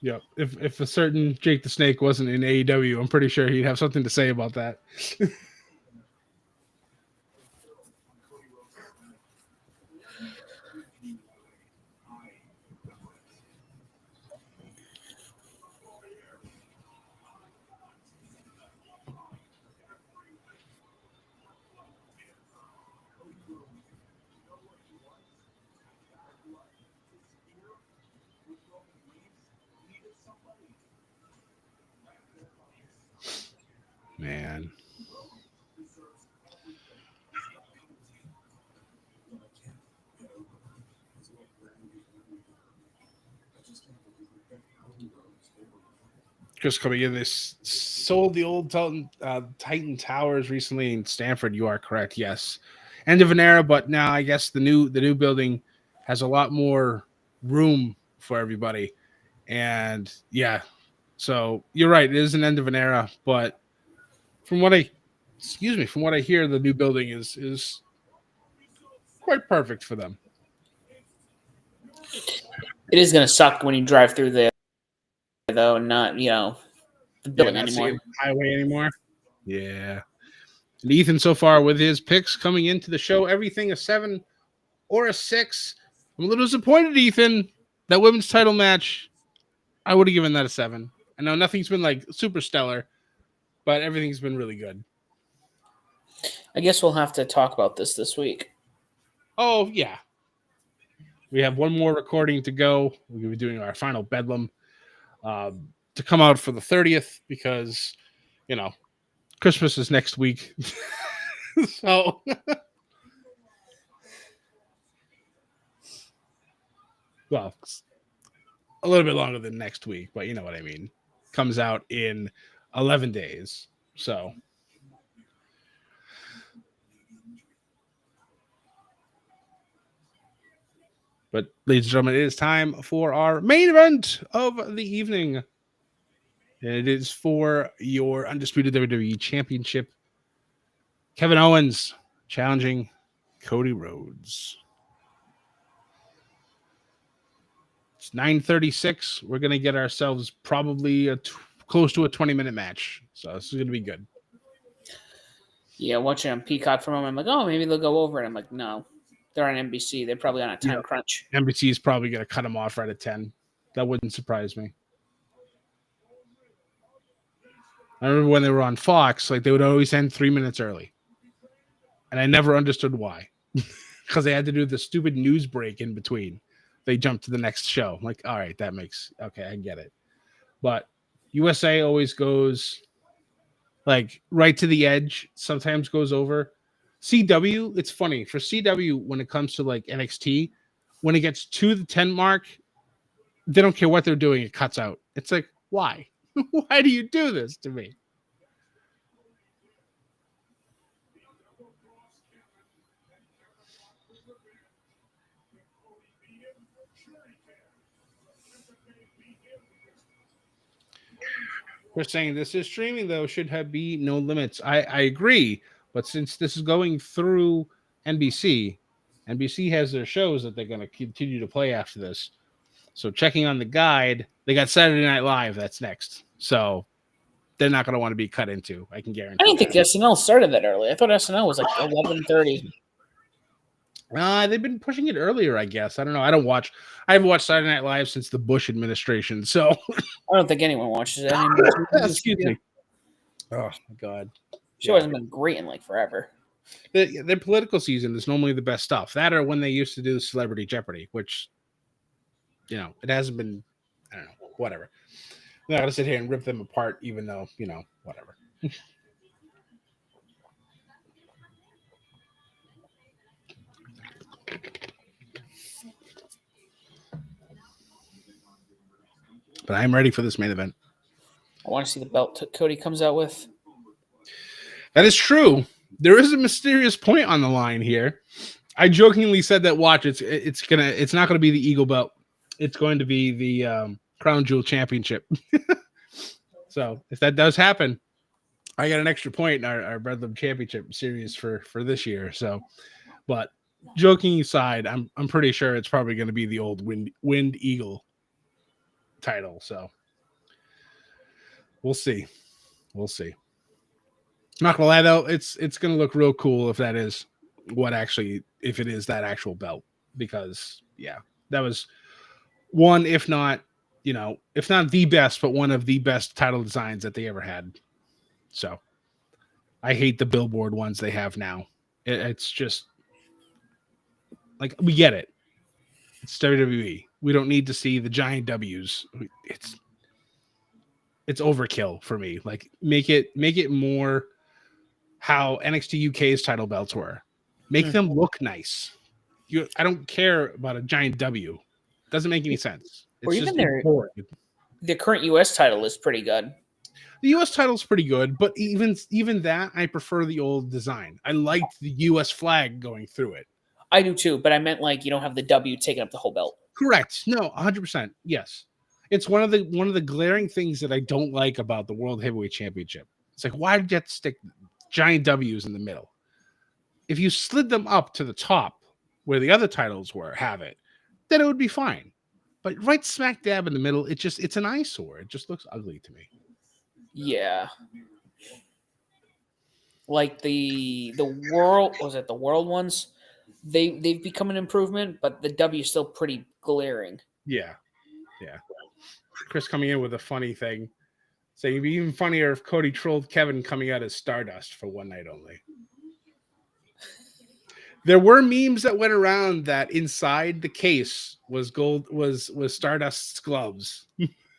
Yep. If a certain Jake the Snake wasn't in AEW, I'm pretty sure he'd have something to say about that. Man. Just coming in, this sold the old Titan Towers recently in Stanford. You are correct. Yes, end of an era, but now I guess the new building has a lot more room for everybody. And yeah, so you're right. It is an end of an era, but from what I hear, the new building is quite perfect for them. It is going to suck when you drive through there, though, and not, the building not anymore. seeing the highway anymore. Yeah. And Ethan, so far with his picks coming into the show, everything a 7 or a 6. I'm a little disappointed, Ethan. That women's title match, I would have given that a 7. I know nothing's been like super stellar, but everything's been really good. I guess we'll have to talk about this week. Oh, yeah. We have one more recording to go. We're going to be doing our final Bedlam to come out for the 30th because, Christmas is next week. So, well, a little bit longer than next week, but you know what I mean. Comes out in 11 days. So, but ladies and gentlemen, it is time for our main event of the evening. And it is for your undisputed WWE Championship. Kevin Owens challenging Cody Rhodes. It's 9:36. We're going to get ourselves probably close to a 20-minute match. So this is going to be good. Yeah, watching on Peacock for a moment, I'm like, oh, maybe they'll go over it. I'm like, no. They're on NBC. They're probably on a time Yeah. crunch. NBC is probably going to cut them off right at 10. That wouldn't surprise me. I remember when they were on Fox, like they would always end 3 minutes early. And I never understood why. Because they had to do the stupid news break in between. They jumped to the next show. I'm like, all right, okay, I get it. But USA always goes like right to the edge, sometimes goes over. CW, it's funny. For CW, when it comes to like NXT, when it gets to the 10 mark, they don't care what they're doing, it cuts out. It's like, why? Why do you do this to me? We're saying this is streaming, though, should be no limits. I agree. But since this is going through NBC, NBC has their shows that they're going to continue to play after this. So checking on the guide, they got Saturday Night Live. That's next. So they're not going to want to be cut into. I can guarantee. I didn't think SNL started that early. I thought SNL was like 11:30. They've been pushing it earlier, I guess. I don't know. I haven't watched Saturday Night Live since the Bush administration. So I don't think anyone watches it anymore. excuse me. Oh my God. Show hasn't been great in like forever. Their political season is normally the best stuff. That or when they used to do Celebrity Jeopardy, which, you know, it hasn't been, I don't know, whatever. I'm not going to sit here and rip them apart, even though, you know, whatever. But I'm ready for this main event. I want to see the belt Cody comes out with. That is true. There is a mysterious point on the line here. I jokingly said that it's not gonna be the Eagle belt. It's going to be the Crown Jewel Championship. So if that does happen, I got an extra point in our Bedlam Championship series for this year. So, but joking aside, I'm pretty sure it's probably going to be the old Wind Eagle title. So we'll see. I'm not gonna lie though, it's gonna look real cool if it is that actual belt, because yeah, that was one, if not the best, but one of the best title designs that they ever had. So I hate the billboard ones they have now. It's just like, we get it. It's WWE. We don't need to see the giant W's. It's overkill for me. Like, make it more how NXT UK's title belts were. Make them look nice. I don't care about a giant W. Doesn't make any sense. It's or even just the current US title is pretty good. The US title's pretty good, but even that, I prefer the old design. I liked the US flag going through it. I do too, but I meant like you don't have the W taking up the whole belt. Correct. No, 100%. Yes. It's one of the glaring things that I don't like about the World Heavyweight Championship. It's like, why did you have to stick giant W's in the middle? If you slid them up to the top where the other titles have it, then it would be fine. But right smack dab in the middle, it's an eyesore. It just looks ugly to me. Yeah. Like the world, was it the world ones? They've become an improvement, but the W is still pretty glaring. Yeah. Chris coming in with a funny thing, saying it'd be even funnier if Cody trolled Kevin coming out as Stardust for one night only. There were memes that went around that inside the case was Stardust's gloves.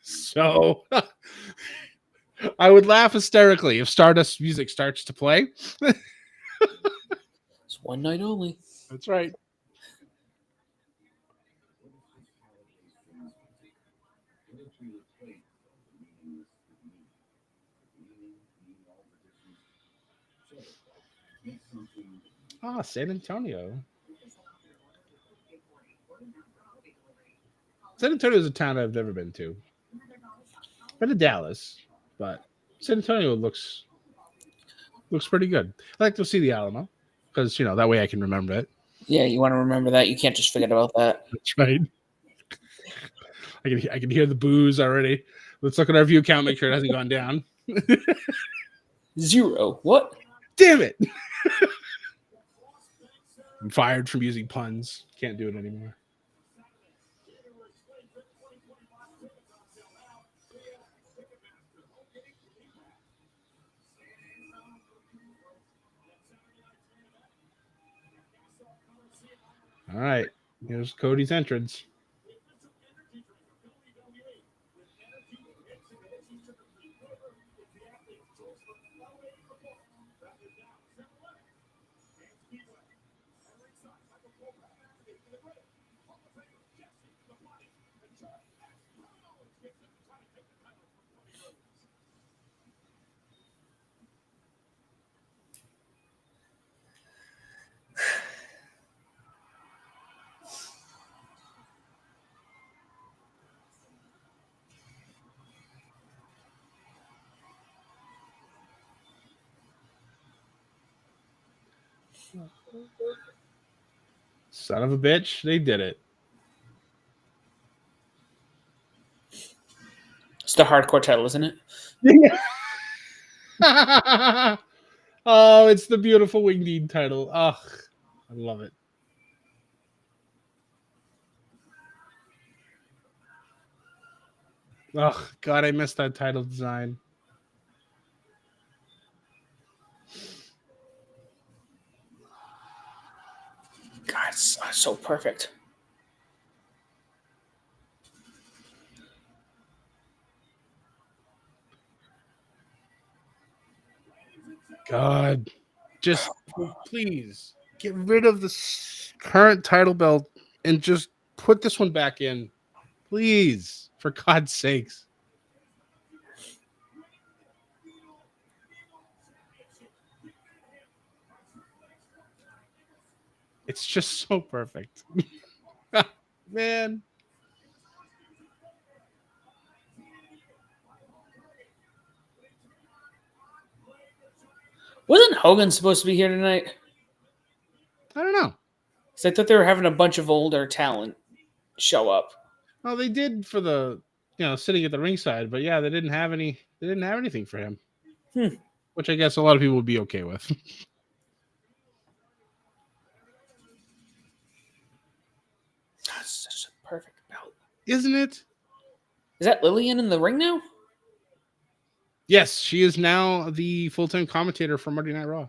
So I would laugh hysterically if Stardust music starts to play. It's one night only. That's right. San Antonio. San Antonio is a town I've never been to. Been to Dallas, but San Antonio looks pretty good. I like to see the Alamo because that way I can remember it. Yeah, you want to remember that. You can't just forget about that. That's right. I can hear the booze already. Let's look at our view count. Make sure it hasn't gone down. 0. What? Damn it. I'm fired from using puns. Can't do it anymore. All right. Here's Cody's entrance. Son of a bitch. They did it. It's the hardcore title, isn't it? Oh, it's the beautiful Winged title. Ugh, I love it. Oh, God, I missed that title design. God, it's so perfect. God, just please get rid of the current title belt and just put this one back in. Please, for God's sakes. It's just so perfect. Man. Wasn't Hogan supposed to be here tonight? I don't know. Because I thought they were having a bunch of older talent show up. Well, they did for the, sitting at the ringside, but yeah, they didn't have anything for him. Which I guess a lot of people would be okay with. That's such a perfect belt. Isn't it? Is that Lillian in the ring now? Yes, she is now the full-time commentator for Monday Night Raw.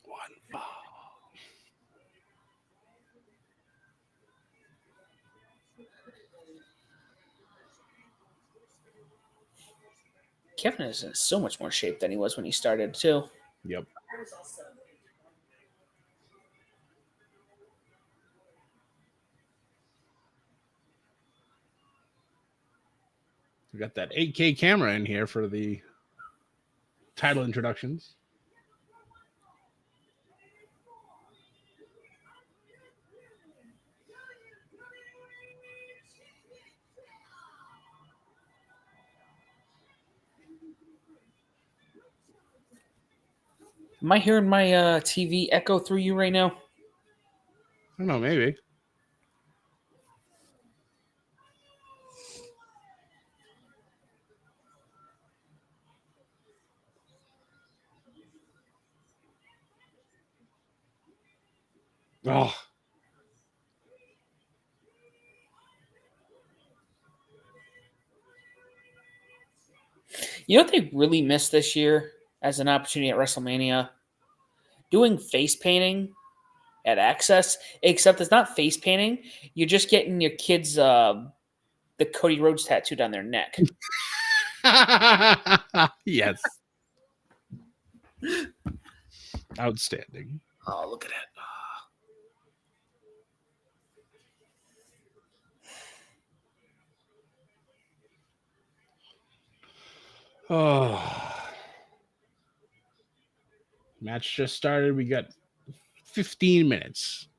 One fall. Kevin is in so much more shape than he was when he started, too. Yep. We got that 8K camera in here for the title introductions. Am I hearing my TV echo through you right now? I don't know, maybe. Oh. You know what they really missed this year as an opportunity at WrestleMania? Doing face painting at Access, except it's not face painting. You're just getting your kids the Cody Rhodes tattooed on their neck. Yes. Outstanding. Oh, look at it. Oh. Match just started. We got 15 minutes.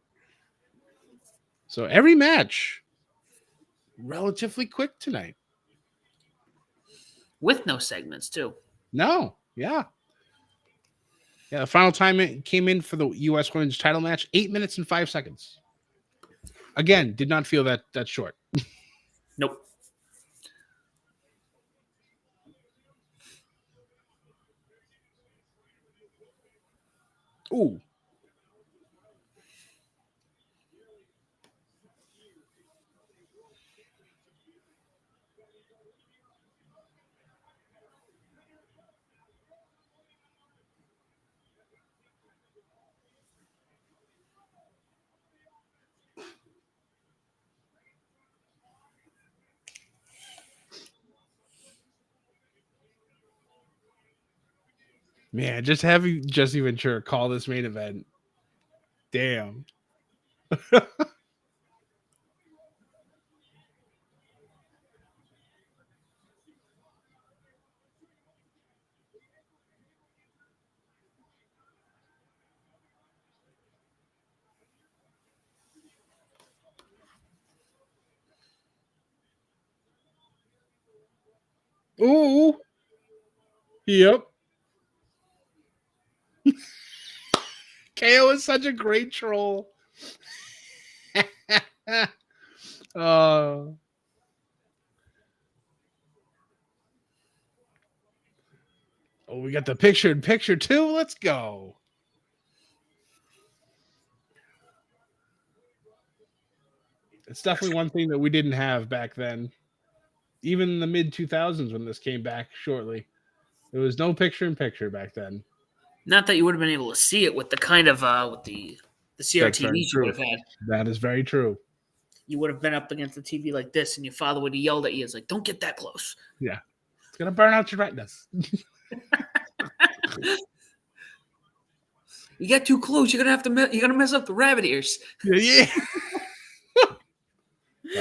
So every match relatively quick tonight. With no segments, too. No. Yeah. Yeah, the final time it came in for the U.S. Women's title match, 8 minutes and 5 seconds. Again, did not feel that short. Nope. Ooh. Man, just having Jesse Ventura call this main event. Damn. Ooh. Yep. KO is such a great troll. Oh, we got the picture in picture too. Let's go. It's definitely one thing that we didn't have back then. Even in the mid 2000s when this came back shortly. There was no picture in picture back then. Not that you would have been able to see it with the kind of with the That's very CRTVs you would have had. That is very true. You would have been up against the TV like this, and your father would have yelled at you. It's like, don't get that close. Yeah. It's going to burn out your retinas. You get too close, you're gonna mess up the rabbit ears. Yeah.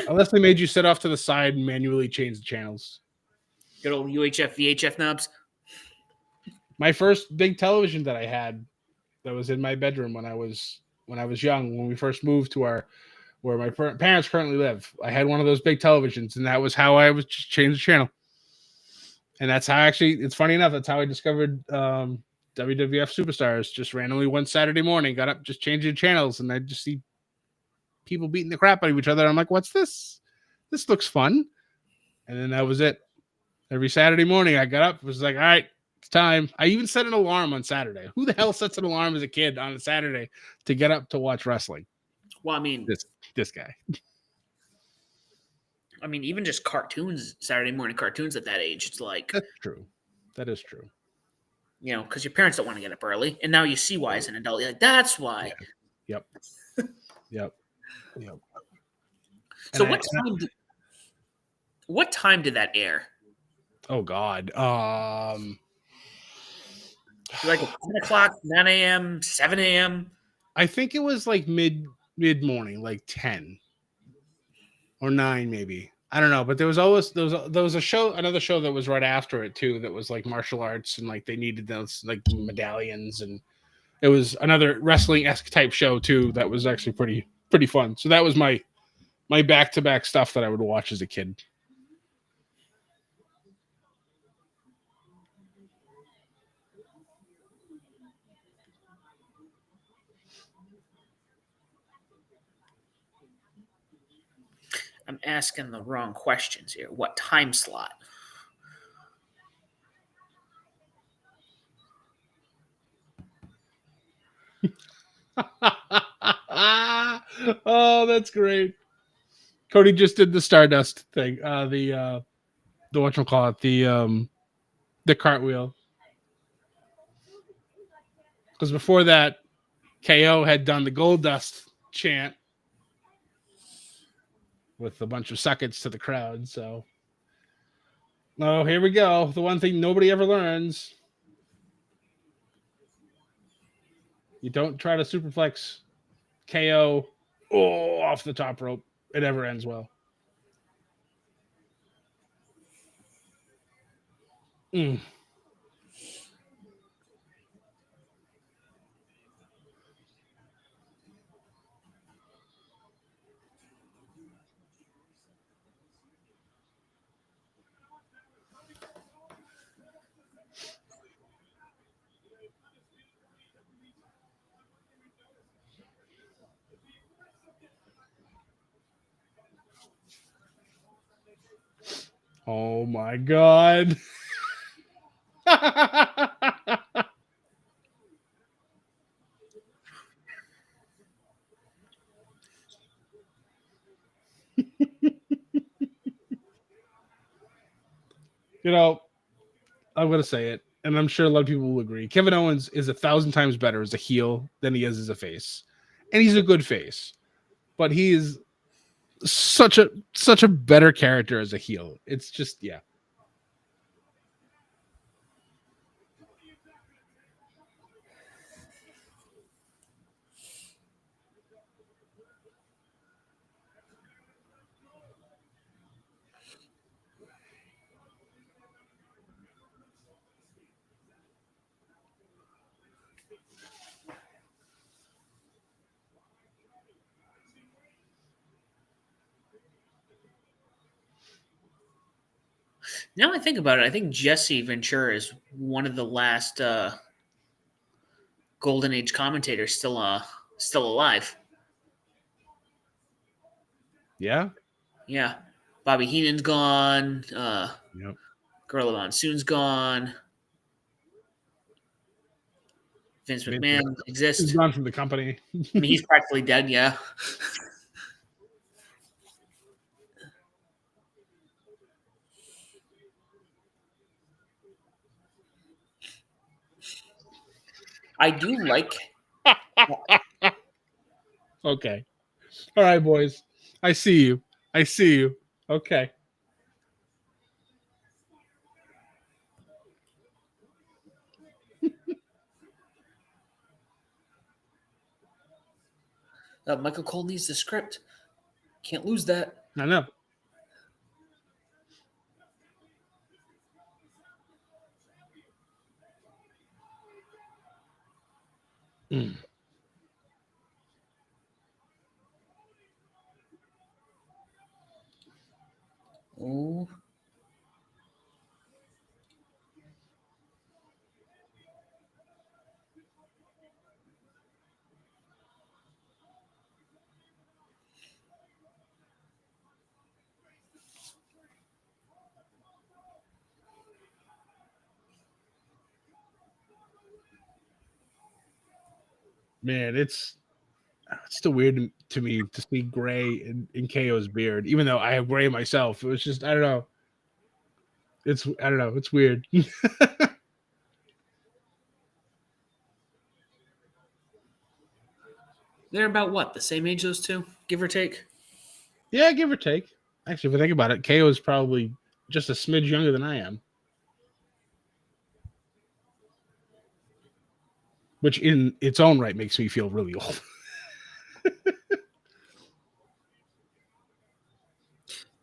Unless they made you sit off to the side and manually change the channels. Good old UHF, VHF knobs. My first big television that I had that was in my bedroom when I was young, when we first moved to where my parents currently live. I had one of those big televisions, and that was how I was just change the channel. And that's how it's funny enough, that's how I discovered WWF Superstars. Just randomly one Saturday morning, got up, just changing channels, and I just see people beating the crap out of each other. I'm like, what's this? This looks fun. And then that was it. Every Saturday morning, I got up, was like, all right, it's time. I even set an alarm on Saturday. Who the hell sets an alarm as a kid on a Saturday to get up to watch wrestling? Well, I mean, This guy. I mean, even just cartoons, Saturday morning cartoons at that age, it's like, That's true. That is true. you know, because your parents don't want to get up early, and now you see why as an adult. You're like, that's why. Yep. So what time did that air? Oh God. Like 10 o'clock, 9 a.m., 7 a.m. I think it was like mid morning, like 10 or 9 maybe. I don't know, but there was another show that was right after it too that was like martial arts, and like they needed those like medallions, and it was another wrestling-esque type show too that was actually pretty fun. So that was my back-to-back stuff that I would watch as a kid. I'm asking the wrong questions here. What time slot? Oh, that's great. Cody just did the Stardust thing. The whatchamacallit, the cartwheel. Because before that, KO had done the Gold Dust chant with a bunch of suckets to the crowd. So, oh, here we go. The one thing nobody ever learns. You don't try to superflex KO off the top rope. It never ends well. Oh my God. You know, I'm gonna say it, and I'm sure a lot of people will agree. Kevin Owens is 1,000 times better as a heel than he is as a face, and he's a good face, but he is such a better character as a heel. It's just yeah. Now I think about it, I think Jesse Ventura is one of the last Golden Age commentators still alive. Yeah. Yeah, Bobby Heenan's gone. Yep. Gorilla Monsoon's gone. Vince Vince McMahon He's exists. gone from the company. I mean, he's practically dead. Yeah. I do like. Okay. All right, boys. I see you. I see you. Okay. Michael Cole needs the script. Can't lose that. I know. Mm. Oh. Man, it's still weird to me to see gray in KO's beard, even though I have gray myself. It was just I don't know. I don't know. It's weird. They're about what? The same age, those two, give or take? Yeah, give or take. Actually, if I think about it, KO is probably just a smidge younger than I am. Which in its own right makes me feel really old.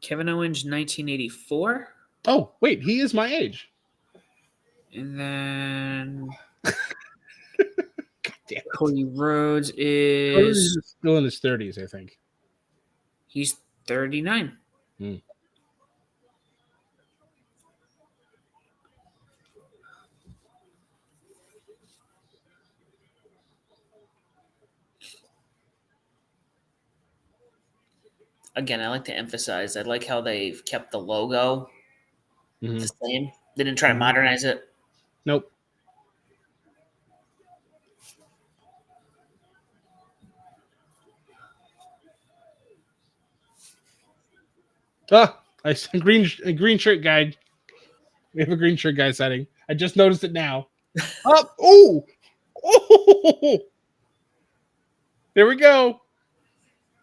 Kevin Owens, 1984. Oh, wait, he is my age. And then God damn it. Cody Rhodes He's is. still in his 30s, I think. He's 39. Hmm. Again, I like to emphasize, I like how they've kept the logo Mhm. the same. They didn't try to Mhm. modernize it. Nope. Ah, a green shirt guy. We have a green shirt guy setting. I just noticed it now. Oh, oh! There we go.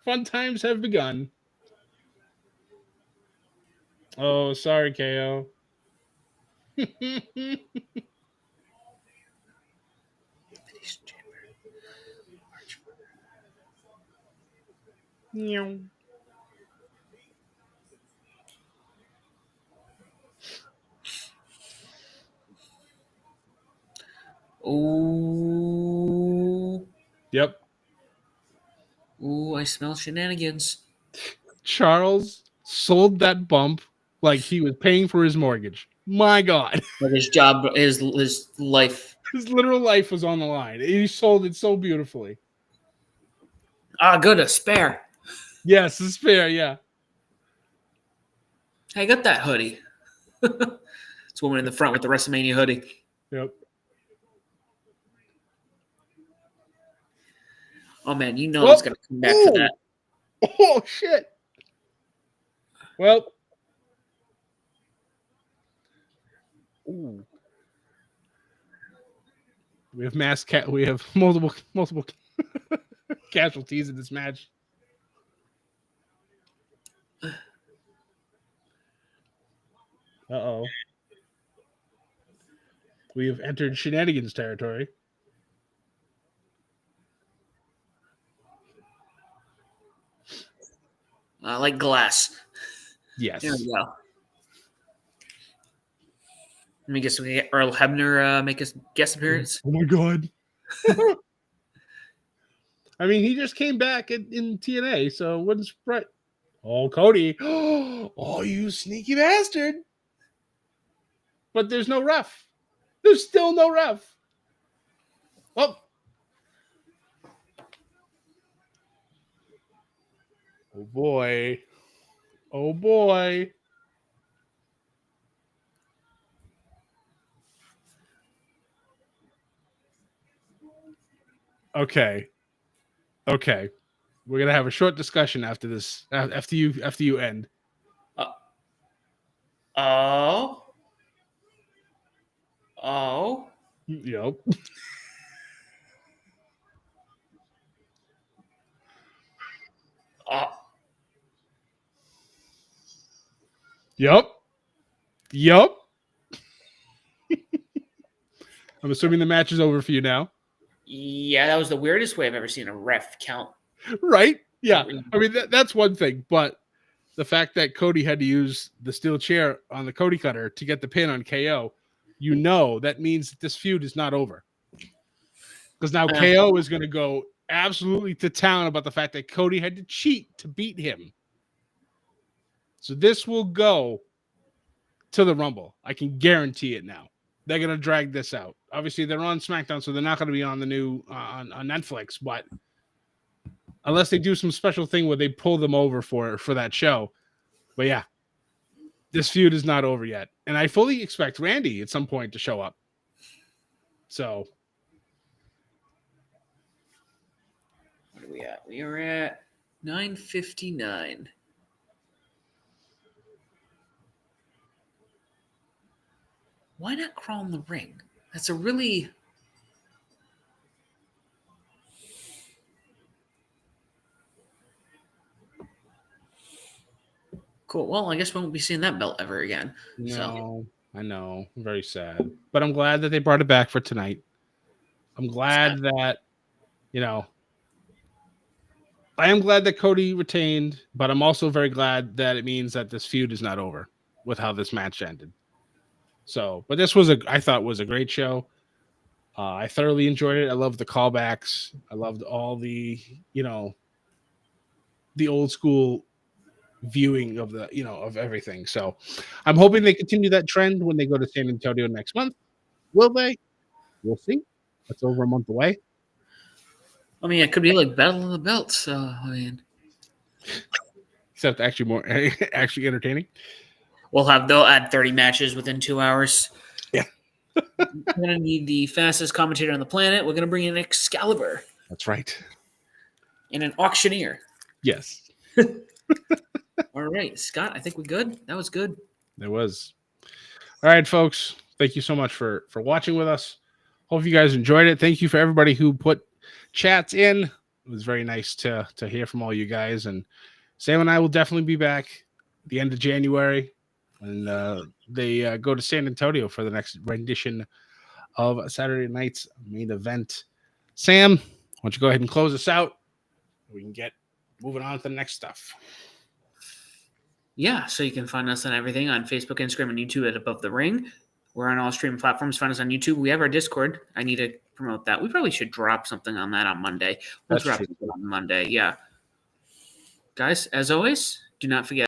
Fun times have begun. Oh, sorry, KO. Meow. Ooh. Yep. Ooh, I smell shenanigans. Charles sold that bump like he was paying for his mortgage. My God. Like his job, his life. His literal life was on the line. He sold it so beautifully. Ah, good, a spare. Yes, it's fair. Yeah. I got that hoodie. This woman in the front with the WrestleMania hoodie. Yep. Oh man, you know it's gonna come back for that. Oh shit. Well, Ooh. We have we have multiple casualties in this match. Uh-oh. We have entered shenanigans territory. Like glass. Yes. There we go. Let me guess. We get Earl Hebner make a guest appearance. Oh my god. I mean, he just came back in TNA, so it wouldn't surprise. Oh, Cody. Oh, you sneaky bastard. But there's no ref. There's still no ref. Oh. Oh boy. Oh boy. Okay. Okay. We're gonna have a short discussion after this. After you end. Oh. Yep. Yep. Yep. I'm assuming the match is over for you now. Yeah, that was the weirdest way I've ever seen a ref count. Right? Yeah. I mean, that's one thing, but the fact that Cody had to use the steel chair on the Cody cutter to get the pin on KO, that means that this feud is not over. Because now KO is going to go absolutely to town about the fact that Cody had to cheat to beat him. So this will go to the Rumble. I can guarantee it now. They're going to drag this out. Obviously, they're on SmackDown, so they're not going to be on the new on Netflix. But unless they do some special thing where they pull them over for that show. But yeah, this feud is not over yet. And I fully expect Randy at some point to show up. So. What are we at? We are at 9:59. Why not crawl in the ring? That's a really... Cool. Well, I guess we won't be seeing that belt ever again. No, So. I know. Very sad. But I'm glad that they brought it back for tonight. I'm glad that, I am glad that Cody retained, but I'm also very glad that it means that this feud is not over with how this match ended. So, but this was I thought was a great show. I thoroughly enjoyed it. I loved the callbacks. I loved all the, the old school viewing of of everything. So I'm hoping they continue that trend when they go to San Antonio next month. Will they? We'll see. That's over a month away. I mean, it could be like Battle of the Belts. So, I mean, except actually entertaining. They'll add 30 matches within 2 hours. Yeah. We're gonna need the fastest commentator on the planet. We're gonna bring in Excalibur. That's right. And an auctioneer. Yes. All right, Scott, I think we're good. That was good. It was. All right, folks. Thank you so much for watching with us. Hope you guys enjoyed it. Thank you for everybody who put chats in. It was very nice to hear from all you guys. And Sam and I will definitely be back at the end of January when they go to San Antonio for the next rendition of Saturday night's main event. Sam, why don't you go ahead and close us out? We can get moving on to the next stuff. Yeah, so you can find us on everything on Facebook, Instagram, and YouTube at Above the Ring. We're on all streaming platforms. Find us on YouTube. We have our Discord. I need to promote that. We probably should drop something on that on Monday. We'll drop something on Monday. Yeah. Guys, as always, do not forget.